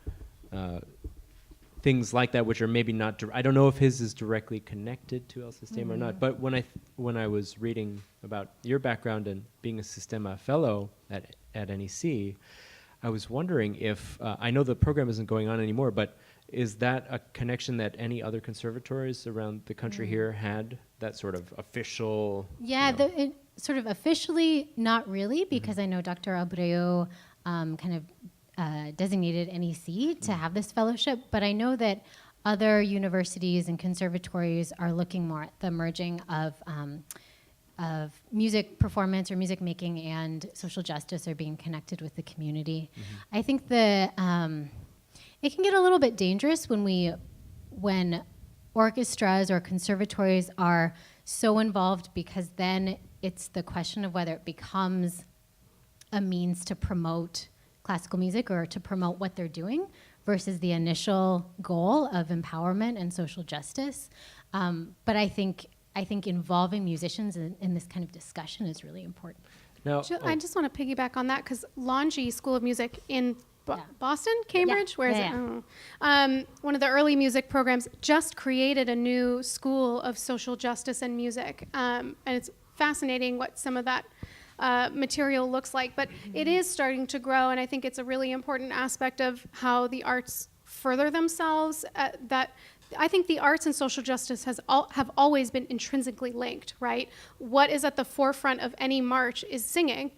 things like that which are maybe not. I don't know if his is directly connected to El Sistema or not. But when I was reading about your background and being a Sistema fellow at NEC, I was wondering if I know the program isn't going on anymore, but is that a connection that any other conservatories around the country here had? That sort of official? Yeah, sort of officially, not really, because I know Dr. Abreu kind of designated NEC to have this fellowship, but I know that other universities and conservatories are looking more at the merging of music performance or music making and social justice, or being connected with the community. I think it can get a little bit dangerous when orchestras or conservatories are so involved, because then it's the question of whether it becomes a means to promote classical music or to promote what they're doing versus the initial goal of empowerment and social justice. But I think involving musicians in this kind of discussion is really important. Now, I just want to piggyback on that, because Longy School of Music in Yeah. Boston, Cambridge, Yeah. where is Yeah, it? I don't know. One of the early music programs just created a new school of social justice and music, and it's fascinating what some of that material looks like. But it is starting to grow, and I think it's a really important aspect of how the arts further themselves. That I think the arts and social justice have always been intrinsically linked, right? What is at the forefront of any march is singing,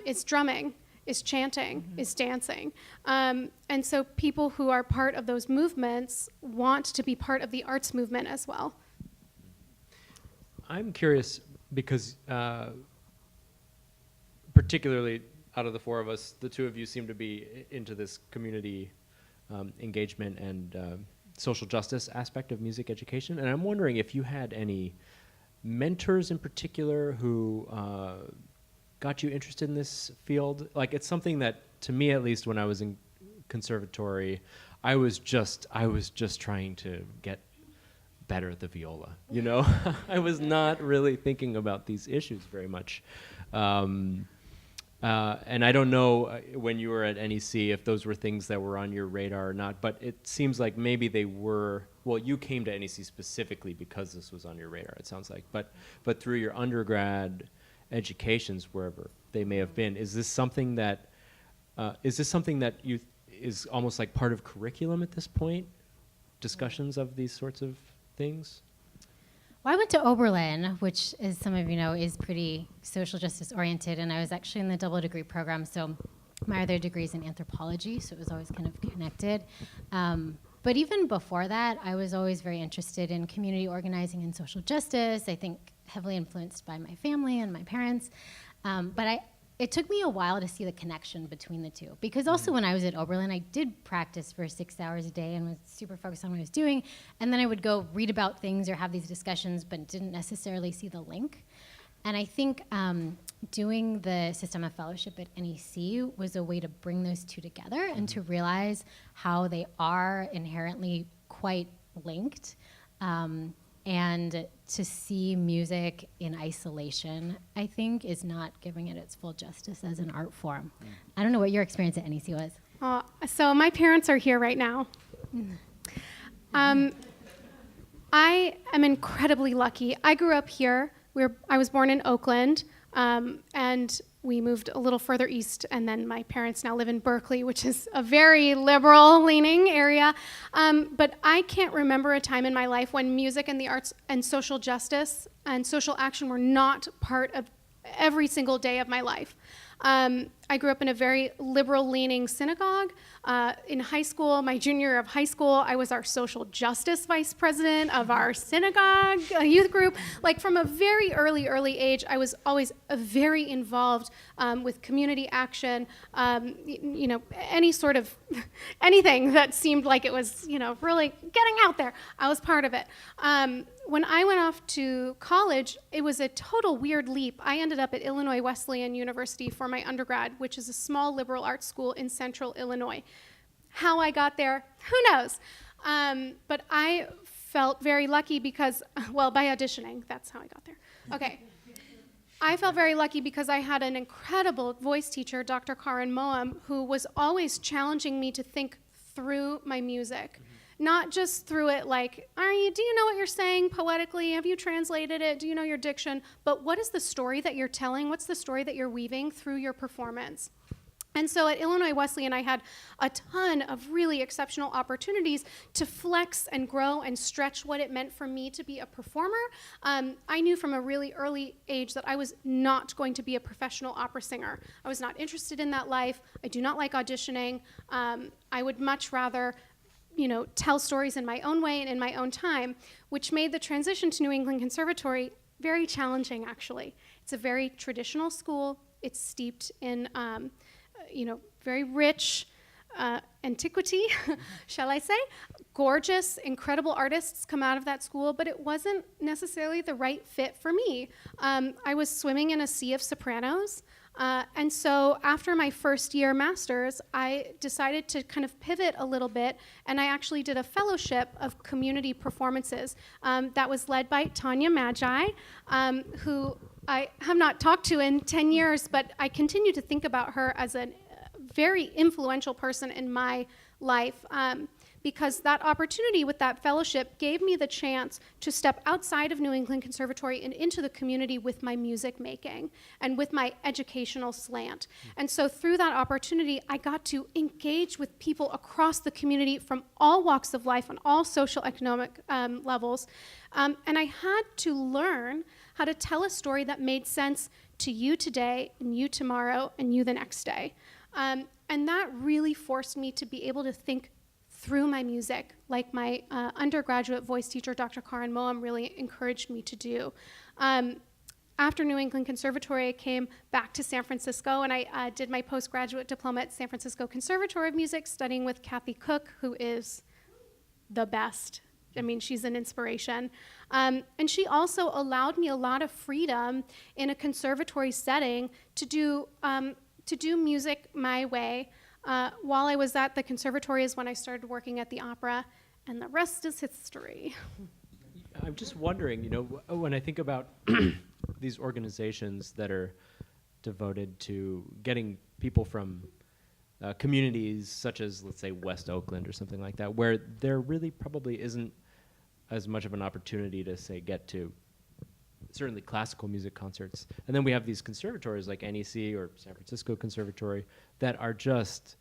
is drumming, is chanting, is dancing. And so people who are part of those movements want to be part of the arts movement as well. I'm curious because particularly out of the four of us, the two of you seem to be into this community engagement and social justice aspect of music education. And I'm wondering if you had any mentors in particular who got you interested in this field. Like, it's something that, to me at least, when I was in conservatory, I was just trying to get better at the viola, you know? I was not really thinking about these issues very much. And I don't know when you were at NEC if those were things that were on your radar or not, but it seems like maybe they were. Well, you came to NEC specifically because this was on your radar, it sounds like. But through your undergrad educations, wherever they may have been, is this something that you is almost like part of curriculum at this point? Discussions of these sorts of things? Well, I went to Oberlin, which, as some of you know, is pretty social justice oriented, and I was actually in the double degree program, so my other degree is in anthropology, so it was always kind of connected. But even before that, I was always very interested in community organizing and social justice, I think heavily influenced by my family and my parents. But it took me a while to see the connection between the two, because also when I was at Oberlin, I did practice for 6 hours a day and was super focused on what I was doing, and then I would go read about things or have these discussions, but didn't necessarily see the link. And I think doing the System of Fellowship at NEC was a way to bring those two together and to realize how they are inherently quite linked. And to see music in isolation, I think, is not giving it its full justice as an art form. I don't know what your experience at NEC was. So my parents are here right now. I am incredibly lucky. I grew up here. I was born in Oakland, and we moved a little further east, and then my parents now live in Berkeley, which is a very liberal-leaning area. But I can't remember a time in my life when music and the arts and social justice and social action were not part of every single day of my life. I grew up in a very liberal-leaning synagogue. In high school, my junior year of high school, I was our social justice vice president of our synagogue youth group. Like, from a very early age, I was always very involved with community action, any sort of anything that seemed like it was, really getting out there. I was part of it. When I went off to college, it was a total weird leap. I ended up at Illinois Wesleyan University for my undergrad, which is a small liberal arts school in central Illinois. How I got there, who knows? But I felt very lucky because, well, by auditioning, that's how I got there. Okay. I felt very lucky because I had an incredible voice teacher, Dr. Karen Moam, who was always challenging me to think through my music. Not just through it like, do you know what you're saying poetically? Have you translated it? Do you know your diction? But what is the story that you're telling? What's the story that you're weaving through your performance? And so at Illinois Wesleyan, I had a ton of really exceptional opportunities to flex and grow and stretch what it meant for me to be a performer. I knew from a really early age that I was not going to be a professional opera singer. I was not interested in that life. I do not like auditioning. I would much rather tell stories in my own way and in my own time, which made the transition to New England Conservatory very challenging, actually. It's a very traditional school. It's steeped in, very rich antiquity, shall I say. Gorgeous, incredible artists come out of that school, but it wasn't necessarily the right fit for me. I was swimming in a sea of sopranos. And so after my first year master's, I decided to kind of pivot a little bit, and I actually did a fellowship of community performances that was led by Tanya Magi, who I have not talked to in 10 years, but I continue to think about her as a very influential person in my life. Because that opportunity with that fellowship gave me the chance to step outside of New England Conservatory and into the community with my music making and with my educational slant. And so through that opportunity, I got to engage with people across the community from all walks of life on all social economic levels. And I had to learn how to tell a story that made sense to you today and you tomorrow and you the next day. And that really forced me to be able to think through my music, like my undergraduate voice teacher, Dr. Karin Moam, really encouraged me to do. After New England Conservatory, I came back to San Francisco, and I did my postgraduate diploma at San Francisco Conservatory of Music, studying with Kathy Cook, who is the best. I mean, she's an inspiration. And she also allowed me a lot of freedom in a conservatory setting to do music my way. While I was at the conservatory is when I started working at the opera, and the rest is history. I'm just wondering, when I think about these organizations that are devoted to getting people from communities such as, let's say, West Oakland or something like that, where there really probably isn't as much of an opportunity to, say, get to certainly classical music concerts. And then we have these conservatories like NEC or San Francisco Conservatory that are just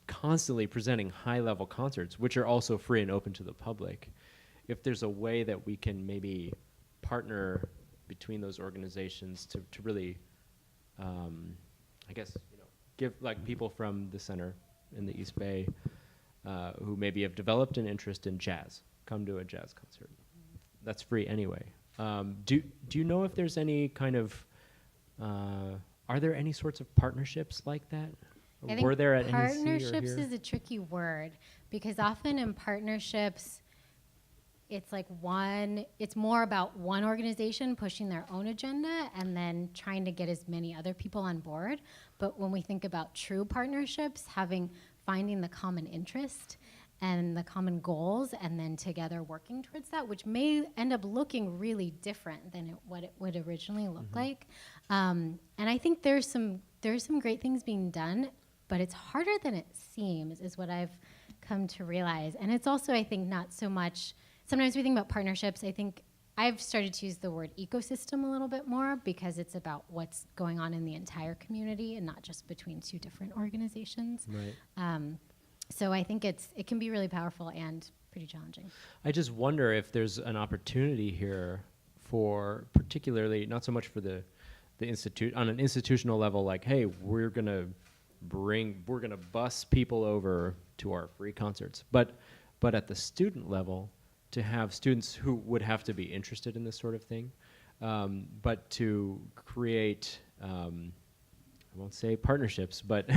constantly presenting high-level concerts, which are also free and open to the public. If there's a way that we can maybe partner between those organizations to really, give like people from the center in the East Bay who maybe have developed an interest in jazz, come to a jazz concert. That's free anyway. Do you know if there's any kind of, are there any sorts of partnerships like that? I think Were there at NEC or partnerships here? is a tricky word, because often in partnerships, it's like it's more about one organization pushing their own agenda and then trying to get as many other people on board. But when we think about true partnerships, finding the common interest and the common goals, and then together working towards that, which may end up looking really different than what it would originally look like. And I think there's some great things being done, but it's harder than it seems, is what I've come to realize. And it's also, I think, not so much, sometimes we think about partnerships, I think I've started to use the word ecosystem a little bit more, because it's about what's going on in the entire community and not just between two different organizations. Right. So I think it can be really powerful and pretty challenging. I just wonder if there's an opportunity here for, particularly, not so much for the institute, on an institutional level, like, hey, we're gonna bus people over to our free concerts, but at the student level, to have students who would have to be interested in this sort of thing, but to create, I won't say partnerships, but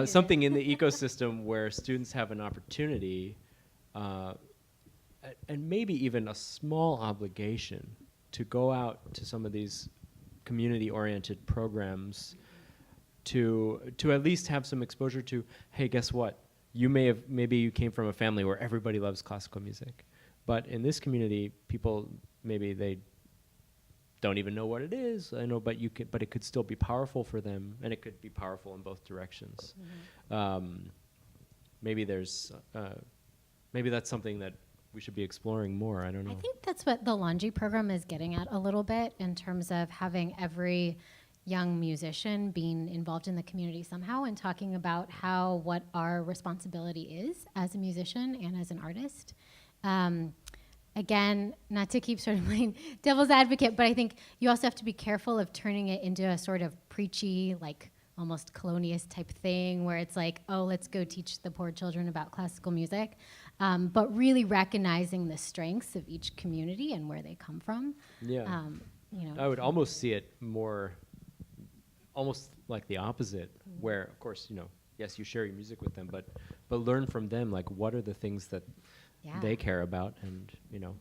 something in the ecosystem where students have an opportunity and maybe even a small obligation to go out to some of these community-oriented programs to at least have some exposure to, hey, guess what? Maybe you came from a family where everybody loves classical music, but in this community, people, maybe they don't even know what it is. I know, but it could still be powerful for them, and it could be powerful in both directions. Maybe that's something that we should be exploring more. I don't know. I think that's what the Laundry program is getting at a little bit, in terms of having every young musician being involved in the community somehow and talking about what our responsibility is as a musician and as an artist. Again, not to keep sort of playing devil's advocate, but I think you also have to be careful of turning it into a sort of preachy, like, almost colonialist type thing where it's like, oh, let's go teach the poor children about classical music, but really recognizing the strengths of each community and where they come from. Yeah. You know, I would almost see it more, almost like the opposite, where, of course, you know, yes, you share your music with them, but learn from them, like, what are the things that they care about, and, you know.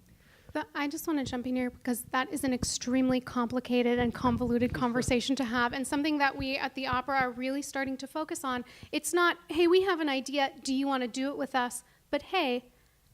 I just want to jump in here because that is an extremely complicated and convoluted conversation to have, and something that we at the opera are really starting to focus on. It's not, hey, we have an idea, do you want to do it with us? But hey,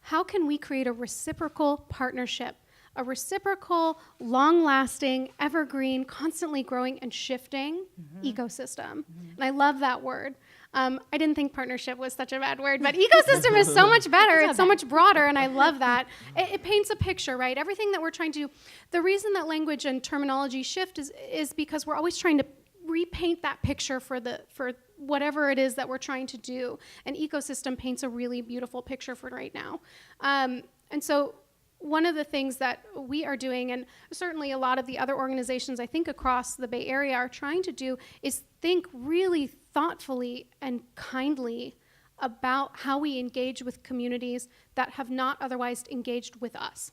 how can we create a reciprocal partnership, a reciprocal, long-lasting, evergreen, constantly growing and shifting ecosystem? And I love that word. I didn't think partnership was such a bad word, but ecosystem is so much better. It's so much broader, and I love that. It paints a picture, right? Everything that we're trying to do. The reason that language and terminology shift is because we're always trying to repaint that picture for whatever it is that we're trying to do. And ecosystem paints a really beautiful picture for right now. And so one of the things that we are doing, and certainly a lot of the other organizations I think across the Bay Area are trying to do, is think really thoughtfully and kindly about how we engage with communities that have not otherwise engaged with us.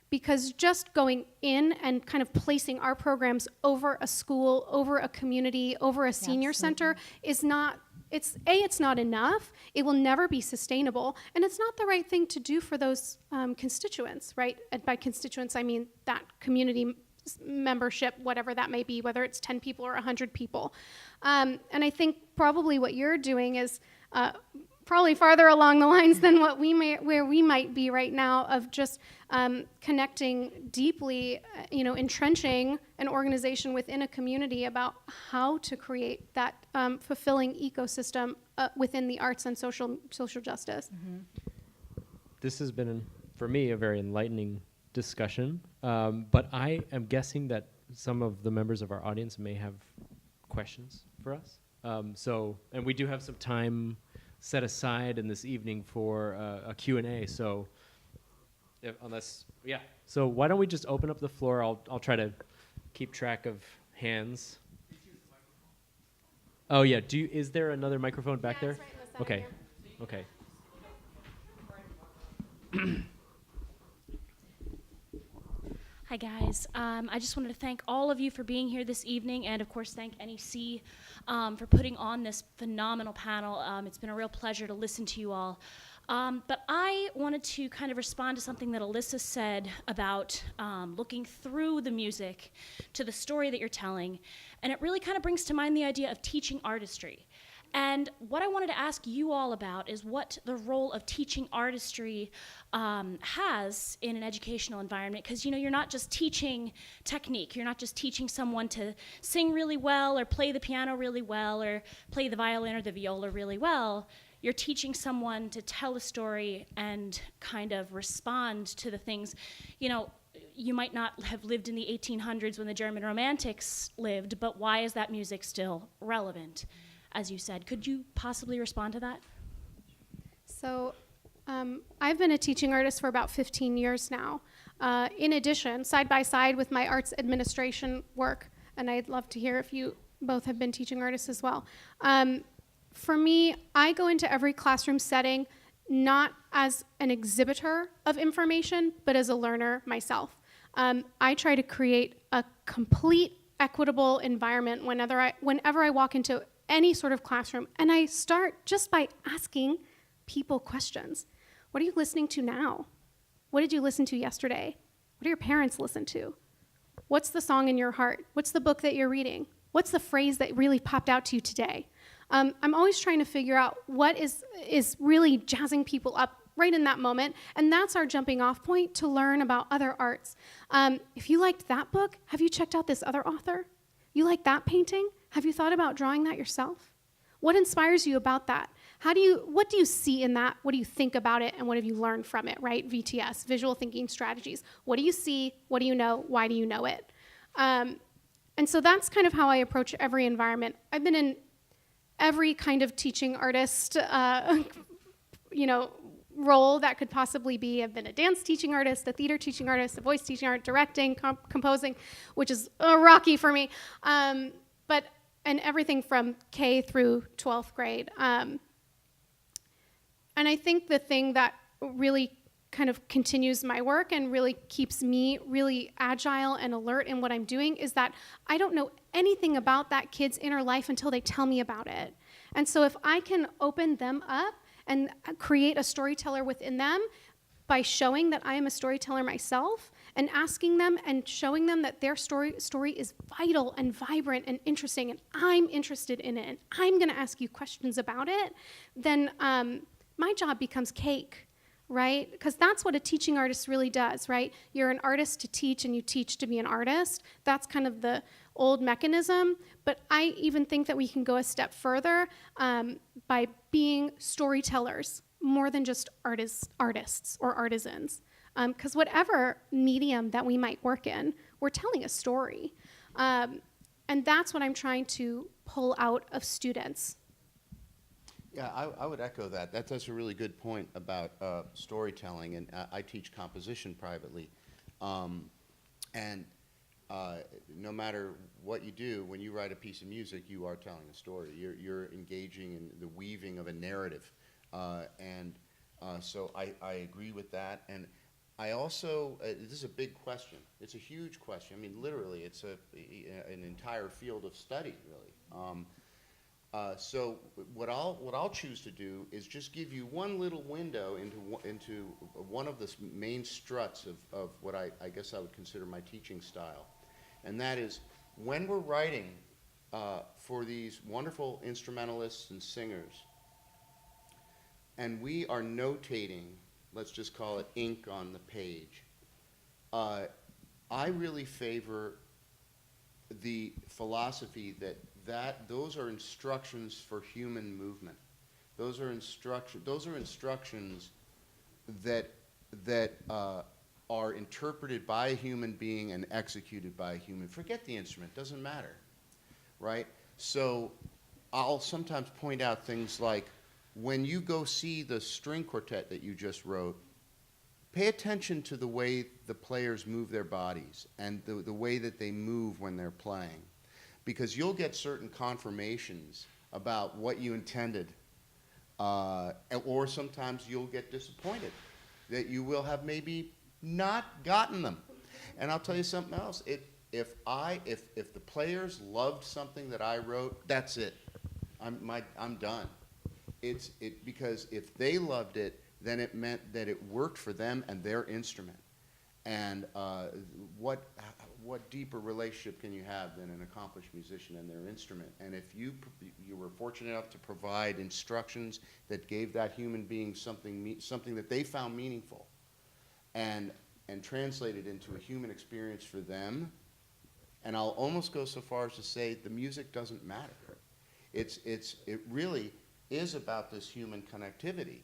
Because just going in and kind of placing our programs over a school, over a community, over a senior center is not, it's not enough. It will never be sustainable. And it's not the right thing to do for those constituents, right? And by constituents, I mean that community membership, whatever that may be, whether it's 10 people or 100 people. And I think probably what you're doing is probably farther along the lines than where we might be right now, of just connecting deeply, entrenching an organization within a community about how to create that fulfilling ecosystem within the arts and social justice. This has been, for me, a very enlightening discussion, but I am guessing that some of the members of our audience may have questions for us. And we do have some time set aside in this evening for a Q&A, so so why don't we just open up the floor. I'll try to keep track of hands. Oh yeah, is there another microphone back there? It's right in the center Okay. here. Okay. Hi guys, I just wanted to thank all of you for being here this evening, and of course thank NEC for putting on this phenomenal panel. It's been a real pleasure to listen to you all. But I wanted to kind of respond to something that Alyssa said about looking through the music to the story that you're telling, and it really kind of brings to mind the idea of teaching artistry. And what I wanted to ask you all about is what the role of teaching artistry has in an educational environment, because you're not just teaching technique, you're not just teaching someone to sing really well or play the piano really well or play the violin or the viola really well. You're teaching someone to tell a story and kind of respond to the things. You might not have lived in the 1800s when the German Romantics lived, but why is that music still relevant? As you said, could you possibly respond to that? So I've been a teaching artist for about 15 years now. In addition, side by side with my arts administration work, and I'd love to hear if you both have been teaching artists as well. For me, I go into every classroom setting not as an exhibitor of information, but as a learner myself. I try to create a complete, equitable environment whenever I walk into any sort of classroom, and I start just by asking people questions. What are you listening to now? What did you listen to yesterday? What do your parents listen to? What's the song in your heart? What's the book that you're reading? What's the phrase that really popped out to you today? I'm always trying to figure out what is really jazzing people up right in that moment, and that's our jumping off point to learn about other arts. If you liked that book, have you checked out this other author? You like that painting? Have you thought about drawing that yourself? What inspires you about that? What do you see in that? What do you think about it? And what have you learned from it, right? VTS, visual thinking strategies. What do you see? What do you know? Why do you know it? And so that's kind of how I approach every environment. I've been in every kind of teaching artist, role that could possibly be. I've been a dance teaching artist, a theater teaching artist, a voice teaching art, directing, composing, which is rocky for me. But and everything from K through 12th grade. And I think the thing that really kind of continues my work and really keeps me really agile and alert in what I'm doing is that I don't know anything about that kid's inner life until they tell me about it. And so if I can open them up and create a storyteller within them by showing that I am a storyteller myself and asking them and showing them that their story is vital and vibrant and interesting and I'm interested in it and I'm going to ask you questions about it, then my job becomes cake, right? Because that's what a teaching artist really does, right? You're an artist to teach and you teach to be an artist. That's kind of the old mechanism. But I even think that we can go a step further by being storytellers more than just artists or artisans. Because whatever medium that we might work in, we're telling a story. And that's what I'm trying to pull out of students. Yeah, I would echo that. That's a really good point about storytelling, and I teach composition privately. And no matter what you do, when you write a piece of music, you are telling a story. You're engaging in the weaving of a narrative. So I agree with that. And I also, this is a big question. It's a huge question. I mean, literally, it's an entire field of study, really. So what I'll choose to do is just give you one little window into one of the main struts of what I guess I would consider my teaching style. And that is when we're writing for these wonderful instrumentalists and singers, and we are notating, let's just call it ink on the page, I really favor the philosophy that those are instructions for human movement. Those are instructions that are interpreted by a human being and executed by a human. Forget the instrument, doesn't matter, right? So I'll sometimes point out things like, when you go see the string quartet that you just wrote, pay attention to the way the players move their bodies and the way that they move when they're playing. Because you'll get certain confirmations about what you intended, or sometimes you'll get disappointed that you will have maybe not gotten them. And I'll tell you something else. If the players loved something that I wrote, that's it. I'm done. Because if they loved it, then it meant that it worked for them and their instrument. And what deeper relationship can you have than an accomplished musician and their instrument? And if you were fortunate enough to provide instructions that gave that human being something that they found meaningful, and translated into a human experience for them, and I'll almost go so far as to say the music doesn't matter. It really is about this human connectivity.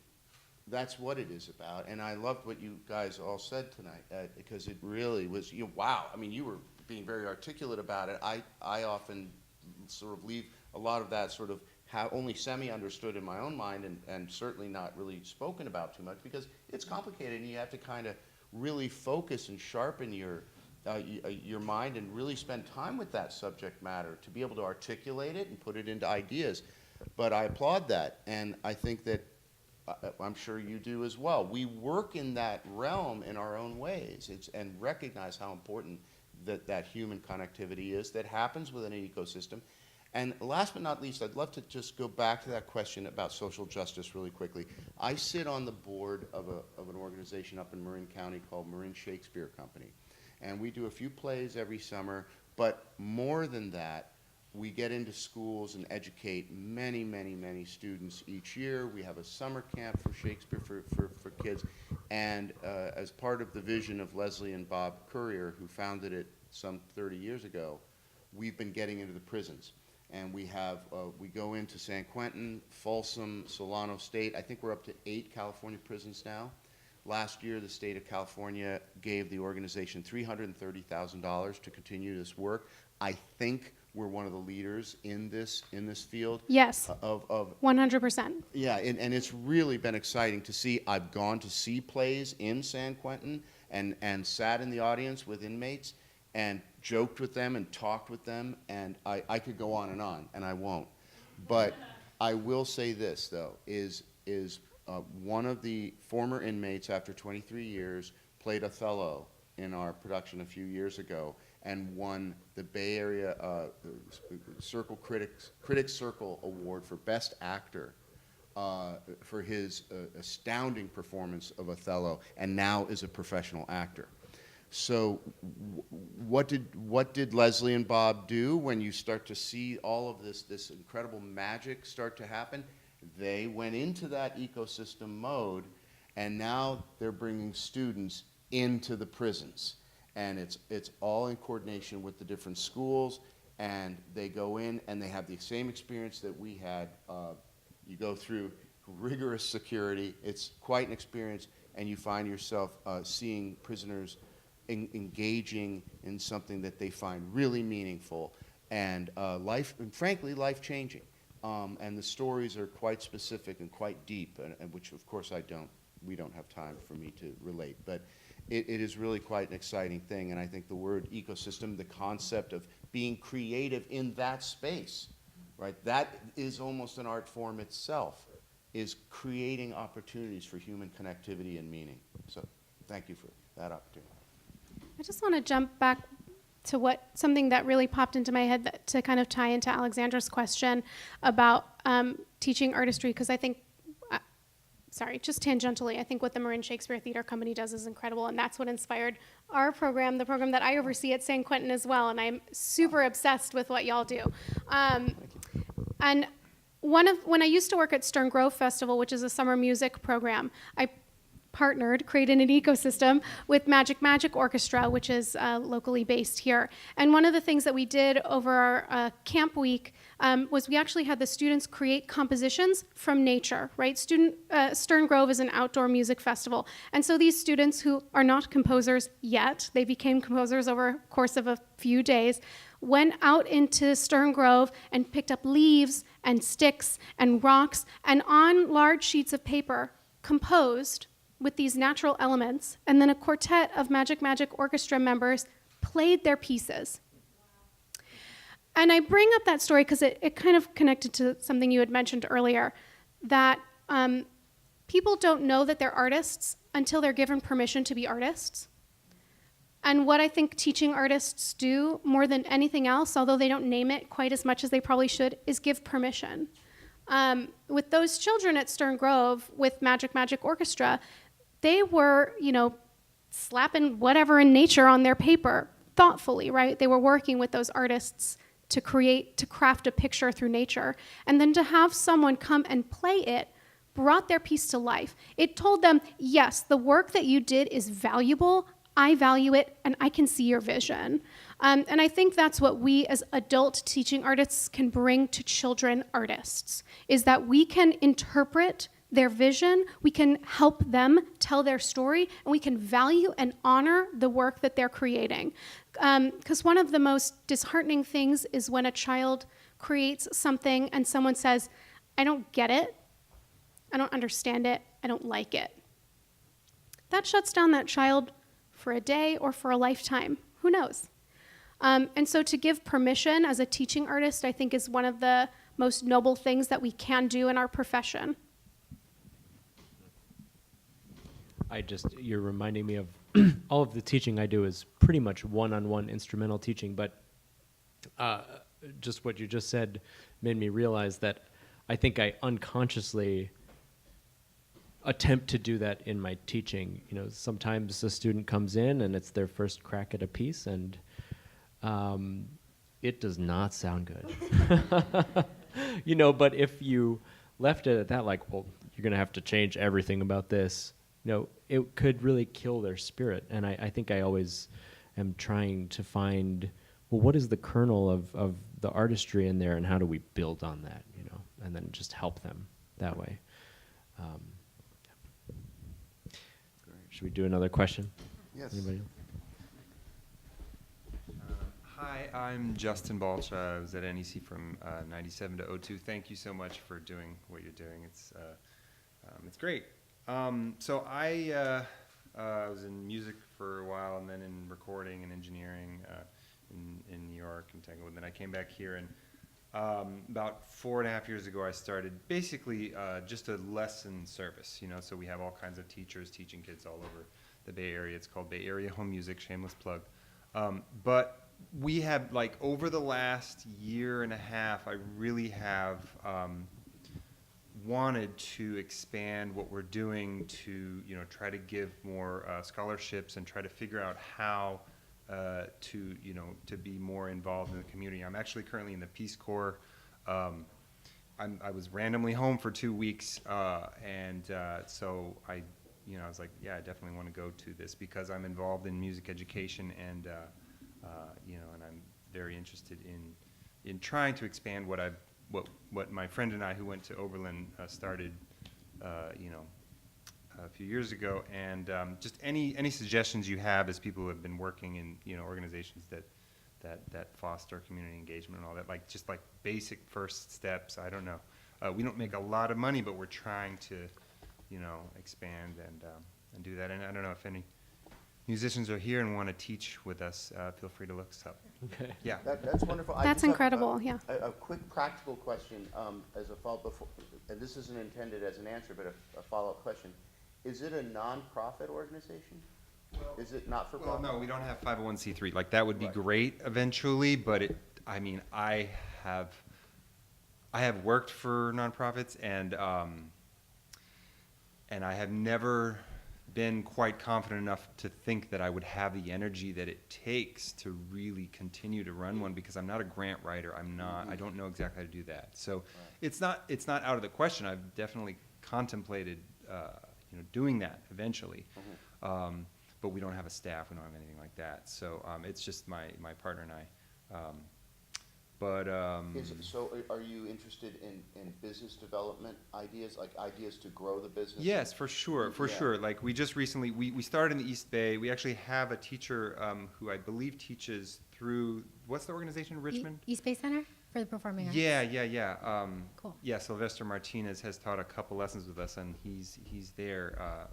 That's what it is about, and I loved what you guys all said tonight because it really was, wow. I mean, you were being very articulate about it. I often sort of leave a lot of that sort of only semi-understood in my own mind and certainly not really spoken about too much because it's complicated and you have to kind of really focus and sharpen your mind and really spend time with that subject matter to be able to articulate it and put it into ideas. But I applaud that, and I think that I'm sure you do as well. We work in that realm in our own ways and recognize how important that human connectivity is that happens within an ecosystem. And last but not least, I'd love to just go back to that question about social justice really quickly. I sit on the board of an organization up in Marin County called Marin Shakespeare Company. And we do a few plays every summer, but more than that, we get into schools and educate many, many, many students each year. We have a summer camp for Shakespeare for kids. And as part of the vision of Leslie and Bob Currier, who founded it some 30 years ago, we've been getting into the prisons. And we go into San Quentin, Folsom, Solano State. I think we're up to 8 California prisons now. Last year, the state of California gave the organization $330,000 to continue this work. I think we're one of the leaders in this field. Yes, of 100%. Yeah, and it's really been exciting to see. I've gone to see plays in San Quentin and sat in the audience with inmates, and joked with them and talked with them, and I could go on, and I won't. But I will say this, though, is one of the former inmates, after 23 years, played Othello in our production a few years ago and won the Bay Area Critics Circle Award for Best Actor for his astounding performance of Othello, and now is a professional actor. So what did Leslie and Bob do when you start to see all of this incredible magic start to happen? They went into that ecosystem mode, and now they're bringing students into the prisons. And it's all in coordination with the different schools, and they go in and they have the same experience that we had. You go through rigorous security. It's quite an experience, and you find yourself seeing prisoners engaging in something that they find really meaningful and frankly, life-changing. And the stories are quite specific and quite deep, and which of course we don't have time for me to relate, but it is really quite an exciting thing. And I think the word ecosystem, the concept of being creative in that space, right? That is almost an art form itself, is creating opportunities for human connectivity and meaning. So thank you for that opportunity. I just want to jump back to something that really popped into my head to kind of tie into Alexandra's question about teaching artistry, because I think, just tangentially, I think what the Marin Shakespeare Theater Company does is incredible, and that's what inspired our program, the program that I oversee at San Quentin as well, and I'm super obsessed with what y'all do. And when I used to work at Stern Grove Festival, which is a summer music program, I created an ecosystem with Magic Orchestra, which is locally based here. And one of the things that we did over our camp week was we actually had the students create compositions from nature, right? Stern Grove is an outdoor music festival. And so these students who are not composers yet, they became composers over the course of a few days, went out into Stern Grove and picked up leaves and sticks and rocks, and on large sheets of paper composed with these natural elements, and then a quartet of Magic Orchestra members played their pieces. And I bring up that story because it kind of connected to something you had mentioned earlier, that people don't know that they're artists until they're given permission to be artists. And what I think teaching artists do more than anything else, although they don't name it quite as much as they probably should, is give permission. With those children at Stern Grove with Magic Orchestra, they were, slapping whatever in nature on their paper thoughtfully, right? They were working with those artists to craft a picture through nature. And then to have someone come and play it brought their piece to life. It told them, yes, the work that you did is valuable, I value it, and I can see your vision. And I think that's what we as adult teaching artists can bring to children artists, is that we can interpret their vision, we can help them tell their story, and we can value and honor the work that they're creating. Because one of the most disheartening things is when a child creates something and someone says, I don't get it, I don't understand it, I don't like it. That shuts down that child for a day or for a lifetime, who knows? And so to give permission as a teaching artist, I think is one of the most noble things that we can do in our profession. You're reminding me of all of the teaching I do is pretty much one-on-one instrumental teaching, but just what you just said made me realize that I think I unconsciously attempt to do that in my teaching. Sometimes a student comes in and it's their first crack at a piece, and it does not sound good. But if you left it at that, well, you're going to have to change everything about this, it could really kill their spirit. And I think I always am trying to find, well, what is the kernel of the artistry in there, and how do we build on that, and then just help them that way. Should we do another question? Yes. Anybody? Hi, I'm Justin Balch. I was at NEC from 97 to 02. Thank you so much for doing what you're doing. It's great. So I was in music for a while, and then in recording and engineering in New York and Tanglewood. And then I came back here, and about 4.5 years ago, I started basically just a lesson service. So we have all kinds of teachers teaching kids all over the Bay Area. It's called Bay Area Home Music, shameless plug. But we have, like, over the last 1.5 years, I really have wanted to expand what we're doing to, try to give more scholarships and try to figure out how to be more involved in the community. I'm actually currently in the Peace Corps. I was randomly home for 2 weeks, and so I was like, yeah, I definitely want to go to this because I'm involved in music education, and and I'm very interested in trying to expand what my friend and I, who went to Oberlin, started, a few years ago. And just any suggestions you have as people who have been working in organizations that foster community engagement and all that, just basic first steps. I don't know. We don't make a lot of money, but we're trying to expand and do that. And I don't know if any musicians are here and want to teach with us. Feel free to look us up. Okay. Yeah. That's wonderful. I That's just have incredible, yeah. A quick practical question as a follow-up before, and this isn't intended as an answer, but a follow-up question. Is it a non-profit organization? Is it not for profit? Well, no, we don't have 501c3. That would be Right. great eventually, but I have worked for nonprofits, and I have never been quite confident enough to think that I would have the energy that it takes to really continue to run one, because I'm not a grant writer. I don't know exactly how to do that. So it's not out of the question. I've definitely contemplated doing that eventually. But we don't have a staff. We don't have anything like that. So it's just my partner and I. So are you interested in business development ideas, like ideas to grow the business? Yes, for sure, Yeah. sure. We just recently, we started in the East Bay. We actually have a teacher who I believe teaches through, what's the organization in Richmond? East Bay Center for the Performing Arts. Yeah. Cool. Yeah, Sylvester Martinez has taught a couple lessons with us, and he's there.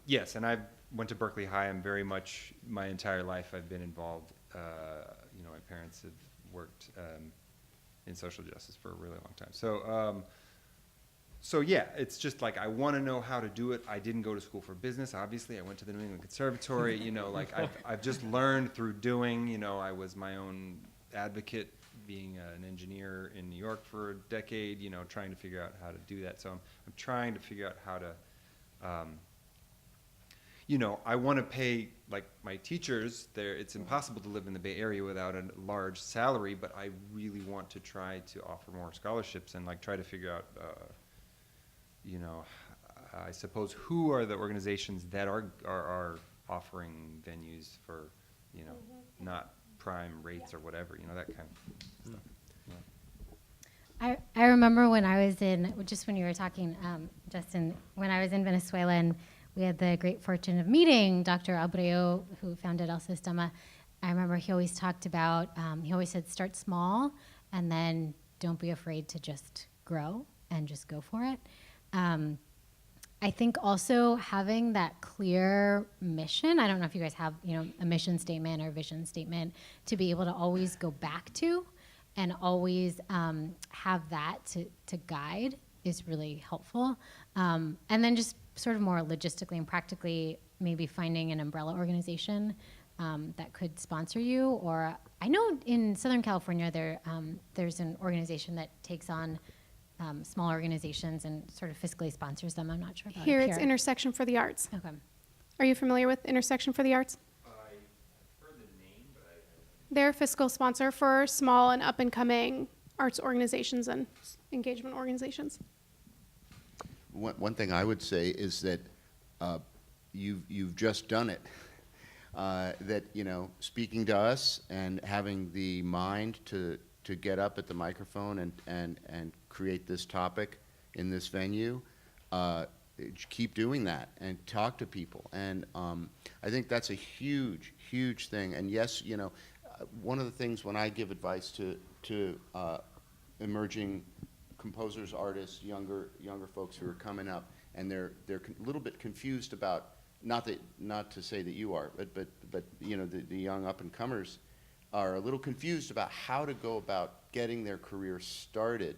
Yes, and I went to Berkeley High. I'm very much, my entire life I've been involved. My parents have worked in social justice for a really long time. So yeah, it's just I want to know how to do it. I didn't go to school for business, obviously. I went to the New England Conservatory. I've just learned through doing. I was my own advocate, being an engineer in New York for a decade. Trying to figure out how to do that. So I'm trying to figure out how to. I want to pay my teachers. It's impossible to live in the Bay Area without a large salary, but I really want to try to offer more scholarships and try to figure out, I suppose, who are the organizations that are offering venues for, not prime rates or whatever, that kind of stuff. Yeah. I remember when I was just when you were talking, Justin, when I was in Venezuela, and we had the great fortune of meeting Dr. Abreu, who founded El Sistema. I remember he always talked about, he always said, start small, and then don't be afraid to just grow and just go for it. I think also having that clear mission, I don't know if you guys have, a mission statement or vision statement, to be able to always go back to and always have that to guide is really helpful. And then just sort of more logistically and practically, maybe finding an umbrella organization that could sponsor you. Or I know in Southern California there's an organization that takes on small organizations and sort of fiscally sponsors them. I'm not sure about Here it it's Intersection for the Arts. Okay. Are you familiar with Intersection for the Arts? I heard the name, but They're a fiscal sponsor for small and up-and-coming arts organizations and engagement organizations. One thing I would say is that you've just done it. That speaking to us and having the mind to get up at the microphone and create this topic in this venue, keep doing that and talk to people. And I think that's a huge thing. And yes, one of the things when I give advice to emerging composers, artists, younger folks who are coming up, and they're a little bit confused about, not to say that you are, but you know, the young up-and-comers are a little confused about how to go about getting their career started.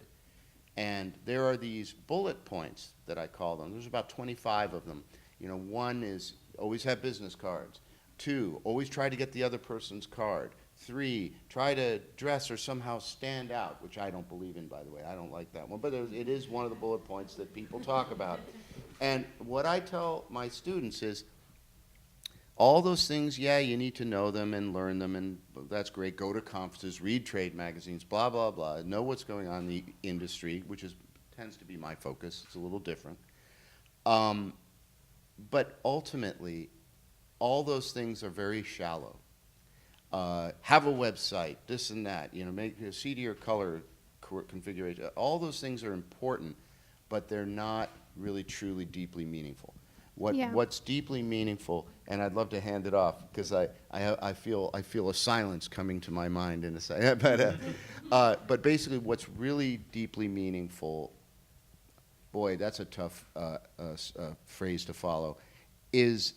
And there are these bullet points that I call them. There's about 25 of them. You know, one is always have business cards. 2, always try to get the other person's card. 3, try to dress or somehow stand out, which I don't believe in, by the way. I don't like that one, but it is one of the bullet points that people talk about. And what I tell my students is, all those things, yeah, you need to know them and learn them, and that's great. Go to conferences, read trade magazines, blah, blah, blah. Know what's going on in the industry, which tends to be my focus. It's a little different. But ultimately, all those things are very shallow. Have a website, this and that, you know, make a CD or color configuration. All those things are important, but they're not really truly deeply meaningful. What's deeply meaningful, and I'd love to hand it off because I feel a silence coming to my mind in a second. But basically, what's really deeply meaningful, boy, that's a tough phrase to follow, is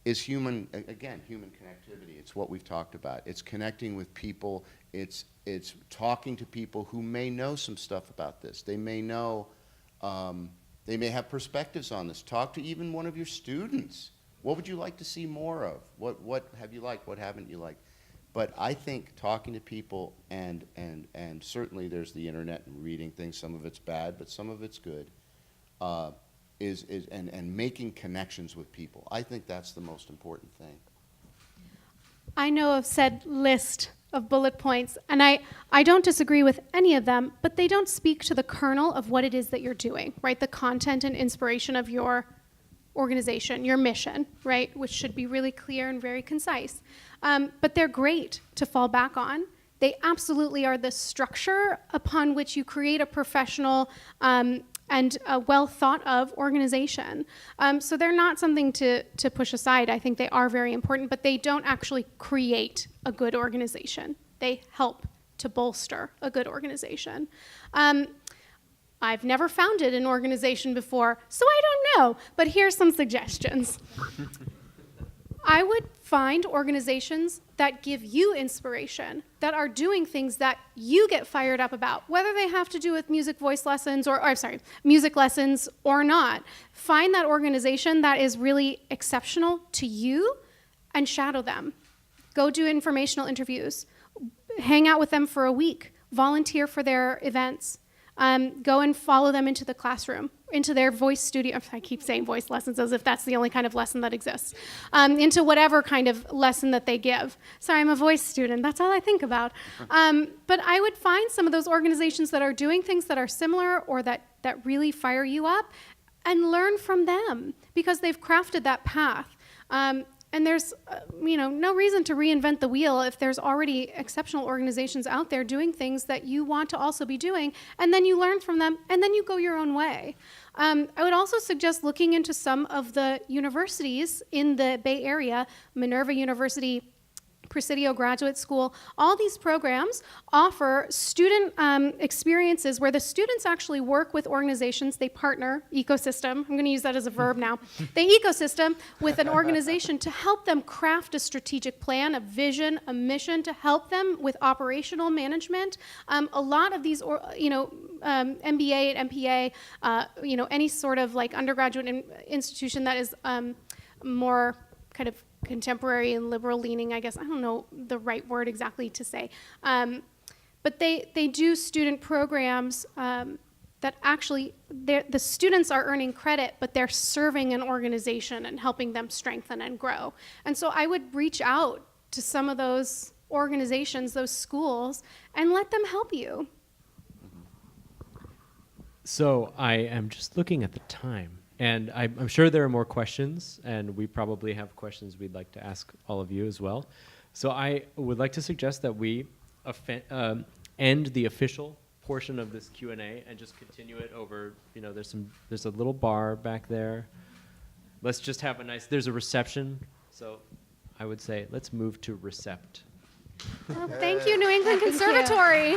human connectivity. It's what we've talked about. It's connecting with people. It's talking to people who may know some stuff about this. They may know. They may have perspectives on this. Talk to even one of your students. What would you like to see more of? What have you liked? What haven't you liked? But I think talking to people and certainly there's the internet and reading things. Some of it's bad, but some of it's good. And making connections with people. I think that's the most important thing. I know of said list of bullet points, and I don't disagree with any of them, but they don't speak to the kernel of what it is that you're doing, right? The content and inspiration of your organization, your mission, right? Which should be really clear and very concise. But they're great to fall back on. They absolutely are the structure upon which you create a professional and a well thought of organization. So they're not something to push aside. I think they are very important, but they don't actually create a good organization. They help to bolster a good organization. I've never founded an organization before, so I don't know, but here's some suggestions. I would find organizations that give you inspiration, that are doing things that you get fired up about, whether they have to do with music lessons or not. Find that organization that is really exceptional to you and shadow them. Go do informational interviews. Hang out with them for a week. Volunteer for their events. Go and follow them into the classroom, into their voice studio. I keep saying voice lessons as if that's the only kind of lesson that exists. Into whatever kind of lesson that they give. Sorry, I'm a voice student. That's all I think about. But I would find some of those organizations that are doing things that are similar or that really fire you up and learn from them because they've crafted that path. And there's, no reason to reinvent the wheel if there's already exceptional organizations out there doing things that you want to also be doing, and then you learn from them, and then you go your own way. I would also suggest looking into some of the universities in the Bay Area, Minerva University, Presidio Graduate School. All these programs offer student experiences where the students actually work with organizations. They partner, ecosystem, I'm going to use that as a verb now. They ecosystem with an organization to help them craft a strategic plan, a vision, a mission, to help them with operational management. A lot of these, MBA and MPA, any sort of like undergraduate institution that is more kind of contemporary and liberal leaning, I guess. I don't know the right word exactly to say. But they do student programs that actually, the students are earning credit, but they're serving an organization and helping them strengthen and grow. And so I would reach out to some of those organizations, those schools, and let them help you. So I am just looking at the time. And I'm sure there are more questions, and we probably have questions we'd like to ask all of you as well. So I would like to suggest that we end the official portion of this Q&A and just continue it over, there's a little bar back there. Let's just have there's a reception. So I would say let's move to Recept. Well, thank you, New England Conservatory.